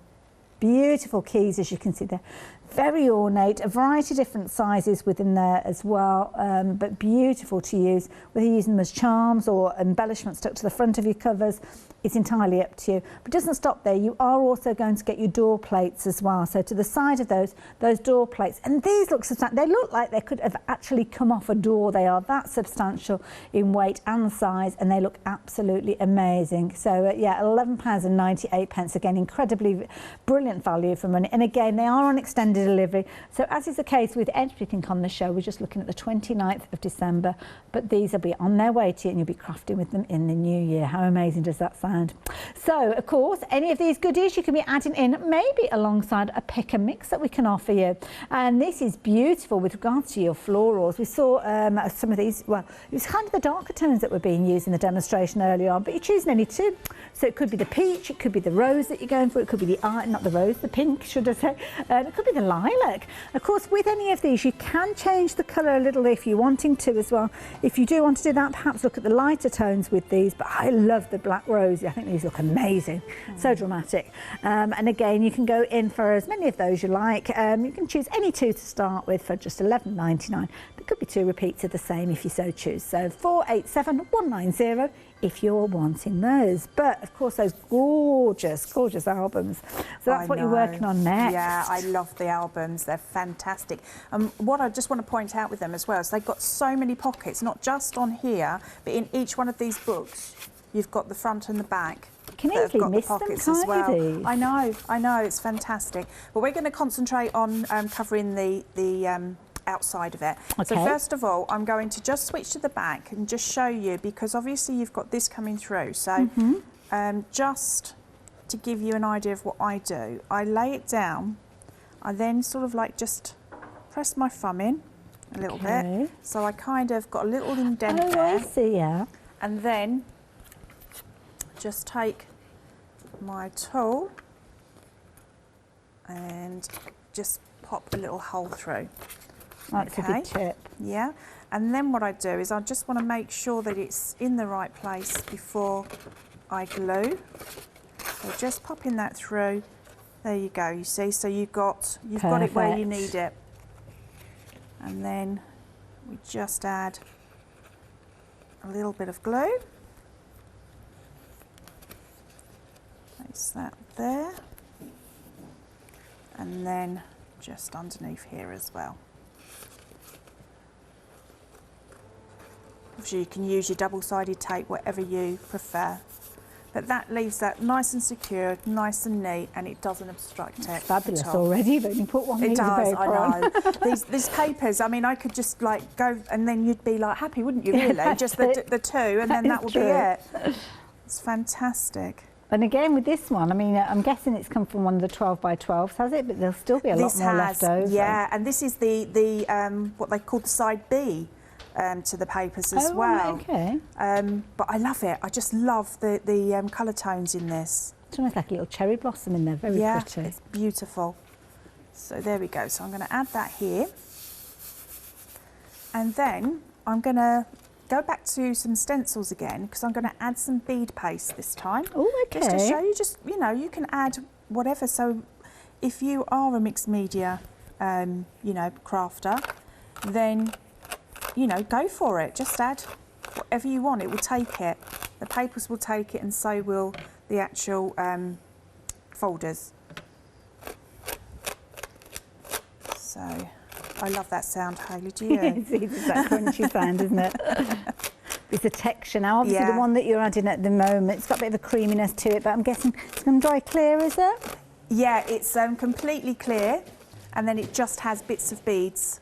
Speaker 1: Beautiful keys, as you can see there. Very ornate, a variety of different sizes within there as well, but beautiful to use, whether you're using them as charms or embellishments stuck to the front of your covers. It's entirely up to you. But it doesn't stop there. You are also going to get your door plates as well. So to the side of those door plates, and these look substantial. They look like they could have actually come off a door. They are that substantial in weight and size, and they look absolutely amazing. So yeah, £11.98. Again, incredibly brilliant value for money. And again, they are on extended delivery. So as is the case with everything on the show, we're just looking at the 29th of December, but these will be on their way to you and you'll be crafting with them in the new year. How amazing does that sound? So of course, any of these goodies you can be adding in maybe alongside a pick and mix that we can offer you. And this is beautiful with regards to your florals. We saw some of these, well, it was kind of the darker tones that were being used in the demonstration earlier on, but you're choosing any two. So it could be the peach, it could be the rose that you're going for, it could be the, not the rose, the pink, should I say. It could be the lilac. Of course, with any of these, you can change the colour a little if you're wanting to as well. If you do want to do that, perhaps look at the lighter tones with these, but I love the black rose. I think these look amazing, so dramatic. And again, you can go in for as many of those you like. You can choose any two to start with for just £11.99. There could be 2 repeats of the same if you so choose. So 487190 if you're wanting those. But of course, those gorgeous, gorgeous albums. So that's what you're working on next.
Speaker 2: Yeah, I love the albums. They're fantastic. What I just want to point out with them as well is they've got so many pockets, not just on here, but in each one of these books. You've got the front and the back.
Speaker 1: You can easily miss them, can't you?
Speaker 2: I know, it's fantastic. But we're going to concentrate on covering the outside of it. Okay. So first of all, I'm going to just switch to the back and just show you, because obviously you've got this coming through. So just to give you an idea of what I do, I lay it down. I then sort of like just press my thumb in a little bit. So I kind of got a little indent there.
Speaker 1: I see, yeah.
Speaker 2: And then just take my tool and just pop a little hole through.
Speaker 1: That's a good tip.
Speaker 2: Yeah, and then what I do is I just want to make sure that it's in the right place before I glue. So just popping that through. There you go. You see, so you've got it where you need it. And then we just add a little bit of glue. Place that there, and then just underneath here as well. Obviously you can use your double-sided tape, whatever you prefer, but that leaves that nice and secure, nice and neat, and it doesn't obstruct it.
Speaker 1: Fabulous already, but you put one piece of paper on.
Speaker 2: I know. these papers, I mean, I could just like go, and then you'd be like happy, wouldn't you, really? Just the two, and then that would be it. It's fantastic.
Speaker 1: And again, with this one, I mean, I'm guessing it's come from one of the 12 by 12s, has it? But there'll still be a lot more left over.
Speaker 2: Yeah, and this is the what they call the side B to the papers as well.
Speaker 1: Okay.
Speaker 2: But I love it. I just love the colour tones in this.
Speaker 1: It's almost like a little cherry blossom in there. Very pretty.
Speaker 2: Yeah, it's beautiful. So there we go. So I'm going to add that here, and then I'm going to go back to some stencils again, because I'm going to add some bead paste this time.
Speaker 1: Oh, okay.
Speaker 2: Just to show you, you know, you can add whatever. So if you are a mixed media, you know, crafter, then, you know, go for it. Just add whatever you want. It will take it. The papers will take it, and so will the actual folders. So I love that sound, Hayley, do you?
Speaker 1: It's that crunchy sound, isn't it? It's the texture now. Obviously, the one that you're adding at the moment, it's got a bit of a creaminess to it, but I'm guessing it's going to dry clear, is it?
Speaker 2: Yeah, it's completely clear, and then it just has bits of beads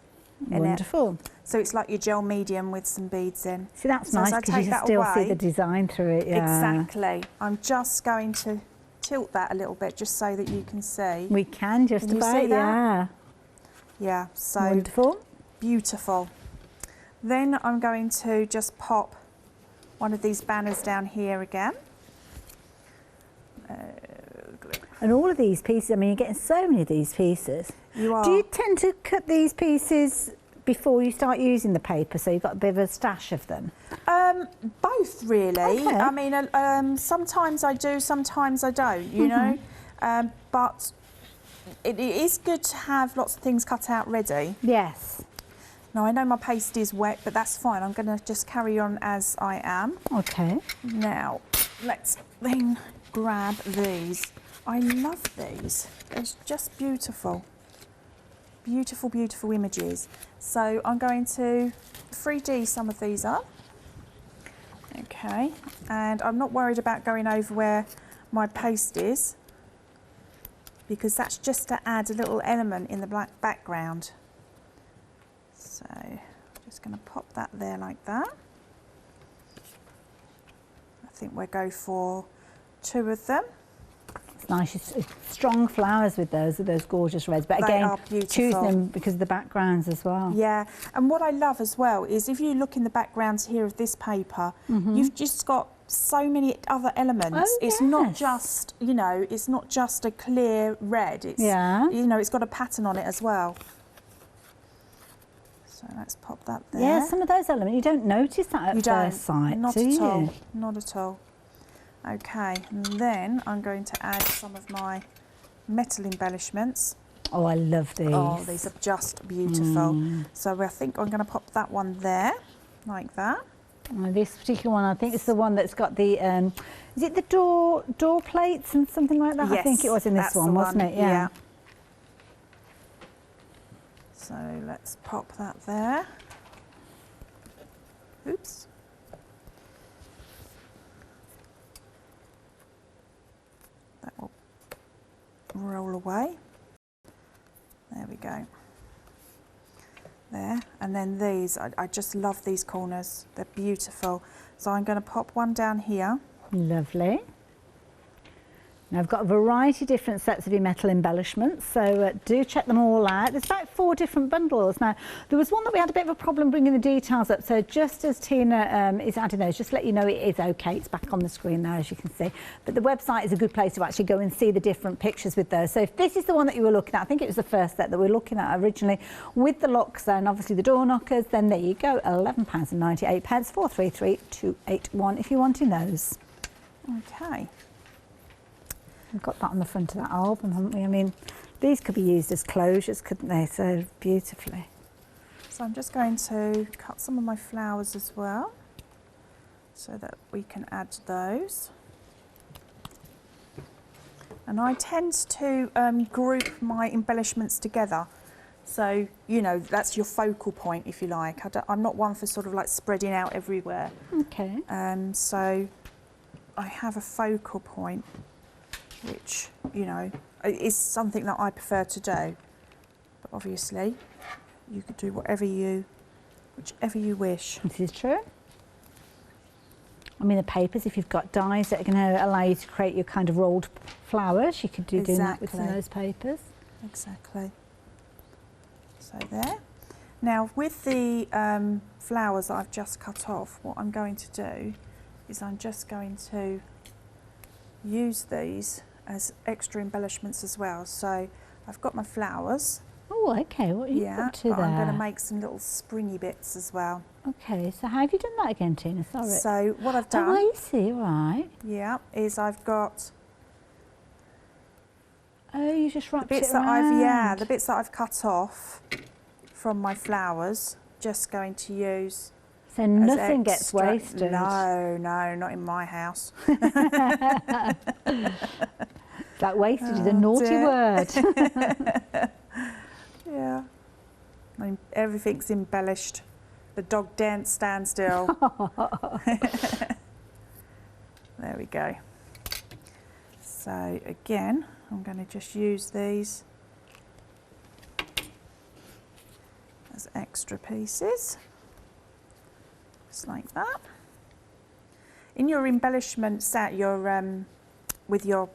Speaker 2: in it.
Speaker 1: Wonderful.
Speaker 2: So it's like your gel medium with some beads in.
Speaker 1: See, that's
Speaker 2: So
Speaker 1: nice
Speaker 2: as I
Speaker 1: because
Speaker 2: take
Speaker 1: you
Speaker 2: that
Speaker 1: still see
Speaker 2: away-
Speaker 1: the design through it. Yeah.
Speaker 2: Exactly. I'm just going to tilt that a little bit just so that you can see.
Speaker 1: We can just
Speaker 2: Can you
Speaker 1: about,
Speaker 2: see that?
Speaker 1: yeah.
Speaker 2: Yeah, so
Speaker 1: Wonderful.
Speaker 2: beautiful. Then I'm going to just pop one of these banners down here again.
Speaker 1: And all of these pieces, I mean, you're getting so many of these pieces.
Speaker 2: You are.
Speaker 1: Do you tend to cut these pieces before you start using the paper, so you've got a bit of a stash of them?
Speaker 2: Both, really.
Speaker 1: Okay.
Speaker 2: I mean, sometimes I do, sometimes I don't, you know. But it is good to have lots of things cut out ready.
Speaker 1: Yes.
Speaker 2: Now, I know my paste is wet, but that's fine. I'm going to just carry on as I am.
Speaker 1: Okay.
Speaker 2: Now, let's then grab these. I love these. It's just beautiful. Beautiful, beautiful images. So I'm going to 3D some of these up. Okay, and I'm not worried about going over where my paste is, because that's just to add a little element in the black background. So I'm just going to pop that there like that. I think we'll go for 2 of them.
Speaker 1: It's nice. It's strong flowers with those gorgeous reds. But
Speaker 2: They
Speaker 1: again,
Speaker 2: are beautiful.
Speaker 1: choosing them because of the backgrounds as well.
Speaker 2: Yeah, and what I love as well is if you look in the backgrounds here of this paper, you've just got so many other elements.
Speaker 1: Oh,
Speaker 2: it's not
Speaker 1: yes.
Speaker 2: just, you know, it's not just a clear red. It's,
Speaker 1: Yeah.
Speaker 2: you know, it's got a pattern on it as well. So let's pop that there.
Speaker 1: Yeah, some of those elements, you don't notice that at first sight,
Speaker 2: not
Speaker 1: do
Speaker 2: at
Speaker 1: you?
Speaker 2: all, not at all. Okay, and then I'm going to add some of my metal embellishments.
Speaker 1: Oh, I love these.
Speaker 2: Oh, these are just beautiful. So I think I'm going to pop that one there, like that.
Speaker 1: Oh, this particular one, I think it's the one that's got the, is it the door plates and something like that?
Speaker 2: Yes,
Speaker 1: I think it was in this
Speaker 2: that's
Speaker 1: one,
Speaker 2: the
Speaker 1: wasn't it? Yeah.
Speaker 2: So let's pop that there. Oops. That will roll away. There we go. There, and then these, I just love these corners. They're beautiful. So I'm going to pop one down here.
Speaker 1: Lovely. Now I've got a variety of different sets of your metal embellishments, so do check them all out. There's about 4 different bundles. Now, there was one that we had a bit of a problem bringing the details up, so just as Tina is adding those, just to let you know it is okay. It's back on the screen now, as you can see. But the website is a good place to actually go and see the different pictures with those. So if this is the one that you were looking at, I think it was the first set that we were looking at originally, with the locks and obviously the door knockers, then there you go, £11.98, 433281 if you're wanting those.
Speaker 2: Okay.
Speaker 1: We've got that on the front of that album, haven't we? I mean, these could be used as closures, couldn't they? So beautifully.
Speaker 2: So I'm just going to cut some of my flowers as well, so that we can add those. And I tend to group my embellishments together. So, you know, that's your focal point, if you like. I'm not one for sort of like spreading out everywhere.
Speaker 1: Okay.
Speaker 2: So I have a focal point, which, you know, is something that I prefer to do. But obviously, you could do whichever you wish.
Speaker 1: This is true. I mean, the papers, if you've got dies that are going to allow you to create your kind of rolled flowers, you could do doing that with some of those papers.
Speaker 2: Exactly. So there. Now, with the flowers that I've just cut off, what I'm going to do is I'm just going to use these as extra embellishments as well. So I've got my flowers.
Speaker 1: Oh, okay. What are you up to
Speaker 2: but
Speaker 1: there?
Speaker 2: I'm going to make some little springy bits as well.
Speaker 1: Okay, so how have you done that again, Tina? Sorry.
Speaker 2: So what I've done,
Speaker 1: Oh, I see, right.
Speaker 2: yeah, is I've got
Speaker 1: Oh, you just wrapped
Speaker 2: bits
Speaker 1: it
Speaker 2: that
Speaker 1: around.
Speaker 2: the bits that I've cut off from my flowers, just going to use.
Speaker 1: So
Speaker 2: as
Speaker 1: nothing gets
Speaker 2: extra.
Speaker 1: wasted.
Speaker 2: No, not in my house.
Speaker 1: That wasted is a
Speaker 2: Oh,
Speaker 1: naughty
Speaker 2: dear.
Speaker 1: word.
Speaker 2: Yeah. Everything's embellished. The dog daren't stand still. There we go. So again, I'm going to just use these as extra pieces, just like that. In your embellishment set, with your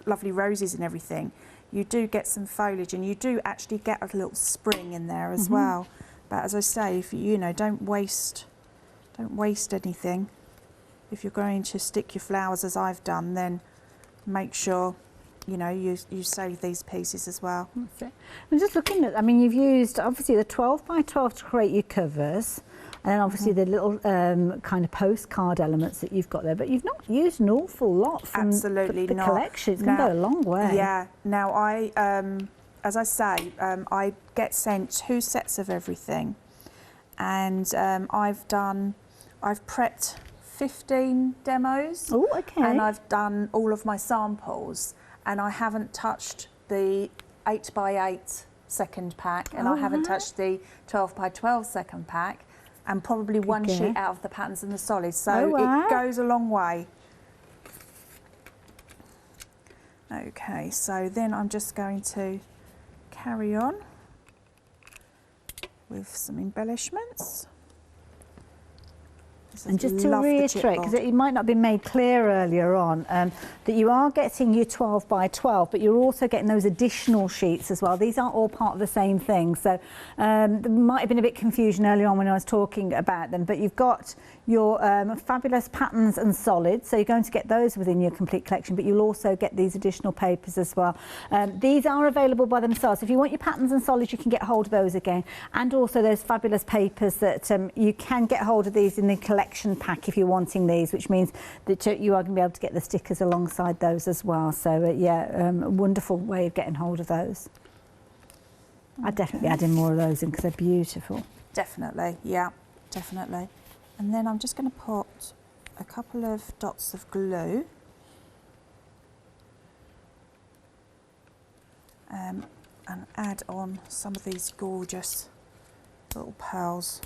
Speaker 2: lovely roses and everything, you do get some foliage, and you do actually get a little spring in there as well. But as I say, if you know, don't waste anything. If you're going to stick your flowers as I've done, then make sure you save these pieces as well.
Speaker 1: That's it. I'm just looking at, I mean, you've used obviously the 12 by 12 to create your covers, and then obviously the little kind of postcard elements that you've got there, but you've not used an awful lot from the collection. It's going to go a long way.
Speaker 2: Yeah. Now as I say, I get sent 2 sets of everything, and I've prepped 15 demos.
Speaker 1: Oh, okay.
Speaker 2: And I've done all of my samples, and I haven't touched the 8 by 8 second pack, and I haven't touched the 12 by 12 second pack, and probably one sheet out of the patterns and the solids. So it goes a long way. Okay, so then I'm just going to carry on with some embellishments.
Speaker 1: And just to reiterate, because it might not have been made clear earlier on, that you are getting your 12 by 12, but you're also getting those additional sheets as well. These aren't all part of the same thing. So there might have been a bit of confusion earlier on when I was talking about them, but you've got your fabulous patterns and solids. So you're going to get those within your complete collection, but you'll also get these additional papers as well. These are available by themselves. If you want your patterns and solids, you can get hold of those again. And also those fabulous papers that you can get hold of these in the collection pack if you're wanting these, which means that you are going to be able to get the stickers alongside those as well. So a wonderful way of getting hold of those. I'd definitely add in more of those in because they're beautiful.
Speaker 2: Definitely, yeah, definitely. And then I'm just going to put a couple of dots of glue and add on some of these gorgeous little pearls.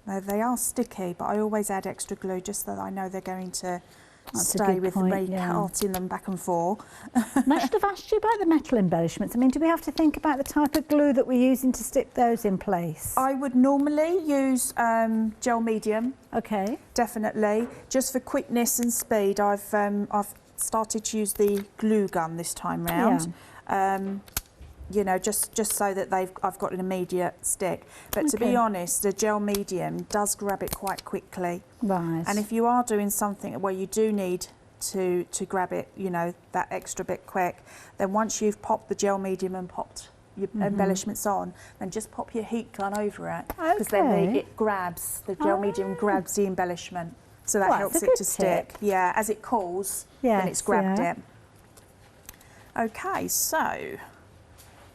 Speaker 2: Now, they are sticky, but I always add extra glue just so that I know they're going to stay with me, carting them back and forth.
Speaker 1: And I should have asked you about the metal embellishments. I mean, do we have to think about the type of glue that we're using to stick those in place?
Speaker 2: I would normally use gel medium.
Speaker 1: Okay.
Speaker 2: Definitely. Just for quickness and speed, I've started to use the glue gun this time round. Yeah. You know, just so that I've got an immediate stick. But to be honest, the gel medium does grab it quite quickly.
Speaker 1: Right.
Speaker 2: And if you are doing something where you do need to grab it, you know, that extra bit quick, then once you've popped the gel medium and popped your embellishments on, then just pop your heat gun over it, because then it grabs, the gel medium grabs the embellishment. So that helps it to stick. Yeah, as it cools, then it's grabbed it. Okay, so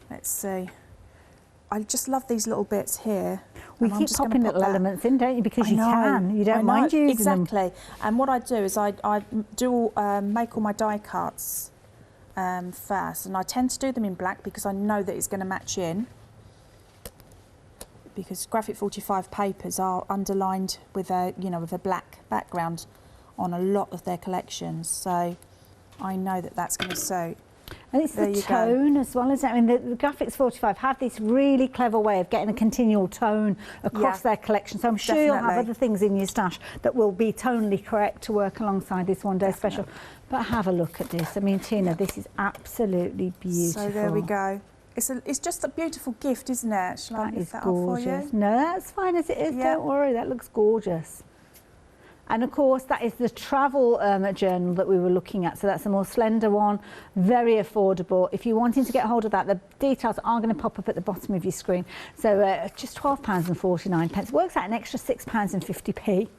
Speaker 2: let's see. I just love these little bits here.
Speaker 1: We keep popping little elements in, don't you? Because you can. You don't mind using them.
Speaker 2: Exactly. And what I do is I do make all my die cuts first, and I tend to do them in black because I know that it's going to match in. Because Graphic 45 papers are underlined with a with a black background on a lot of their collections, so I know that that's going to suit.
Speaker 1: And it's the tone as well, isn't it? I mean, the Graphics 45 have this really clever way of getting a continual tone across their collection. So I'm sure you'll have other things in your stash that will be tonally correct to work alongside this one day special. But have a look at this. I mean, Tina, this is absolutely beautiful.
Speaker 2: So there we go. It's just a beautiful gift, isn't it? Shall I lift that
Speaker 1: gorgeous.
Speaker 2: Off for you?
Speaker 1: No, that's fine as it is. Don't worry, that looks gorgeous. And of course, that is the travel journal that we were looking at. So that's a more slender one, very affordable. If you're wanting to get hold of that, the details are going to pop up at the bottom of your screen. So just £12.49. Works out an extra £6.50p.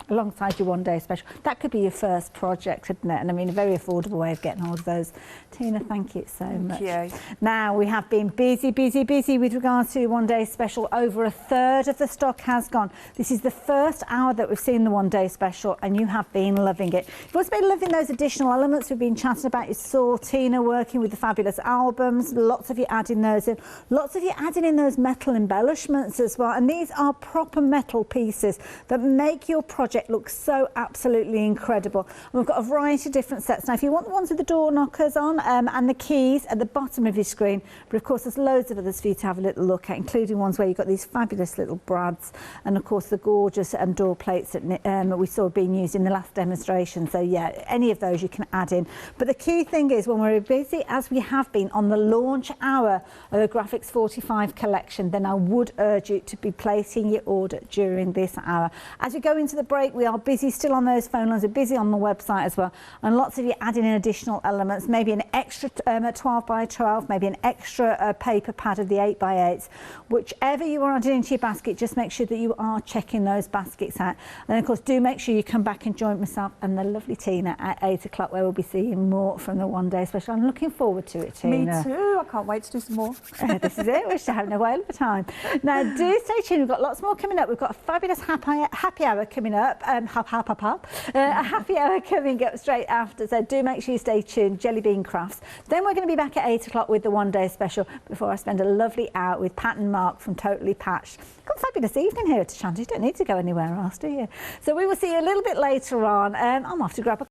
Speaker 1: alongside your one day special. That could be your first project, couldn't it? And I mean, a very affordable way of getting hold of those. Tina, thank you so much.
Speaker 2: Thank you.
Speaker 1: Now, we have been busy with regards to one day special. Over a third of the stock has gone. This is the first hour that we've seen the one day special, and you have been loving it. You've also been loving those additional elements we've been chatting about. You saw Tina working with the fabulous albums, lots of you adding those in, lots of you adding in those metal embellishments as well. And these are proper metal pieces that make your project look so absolutely incredible. And we've got a variety of different sets. Now, if you want the ones with the door knockers on and the keys at the bottom of your screen, but of course there's loads of others for you to have a little look at, including ones where you've got these fabulous little brads, and of course the gorgeous door plates that we saw being used in the last demonstration. So yeah, any of those you can add in. But the key thing is, when we're busy as we have been on the launch hour of the Graphics 45 collection, then I would urge you to be placing your order during this hour. As we go into the break, we are busy still on those phone lines, we're busy on the website as well, and lots of you adding in additional elements, maybe an extra 12 by 12, maybe an extra paper pad of the 8 by 8s. Whichever you are adding into your basket, just make sure that you are checking those baskets out. And of course, do make sure you come back and join myself and the lovely Tina at 8 o'clock, where we'll be seeing more from the one day special. I'm looking forward to it, Tina.
Speaker 2: Me too. I can't wait to do some more.
Speaker 1: This is it. We're just having a whale of a time. Now, do stay tuned. We've got lots more coming up. We've got a fabulous happy hour coming up. A happy hour coming up straight after. So do make sure you stay tuned. Jelly Bean Crafts. Then we're going to be back at 8 o'clock with the one day special, before I spend a lovely hour with Pat and Mark from Totally Patched. Got a fabulous evening here at Hochanda. You don't need to go anywhere else, do you? So we will see you a little bit later on. I'm off to grab a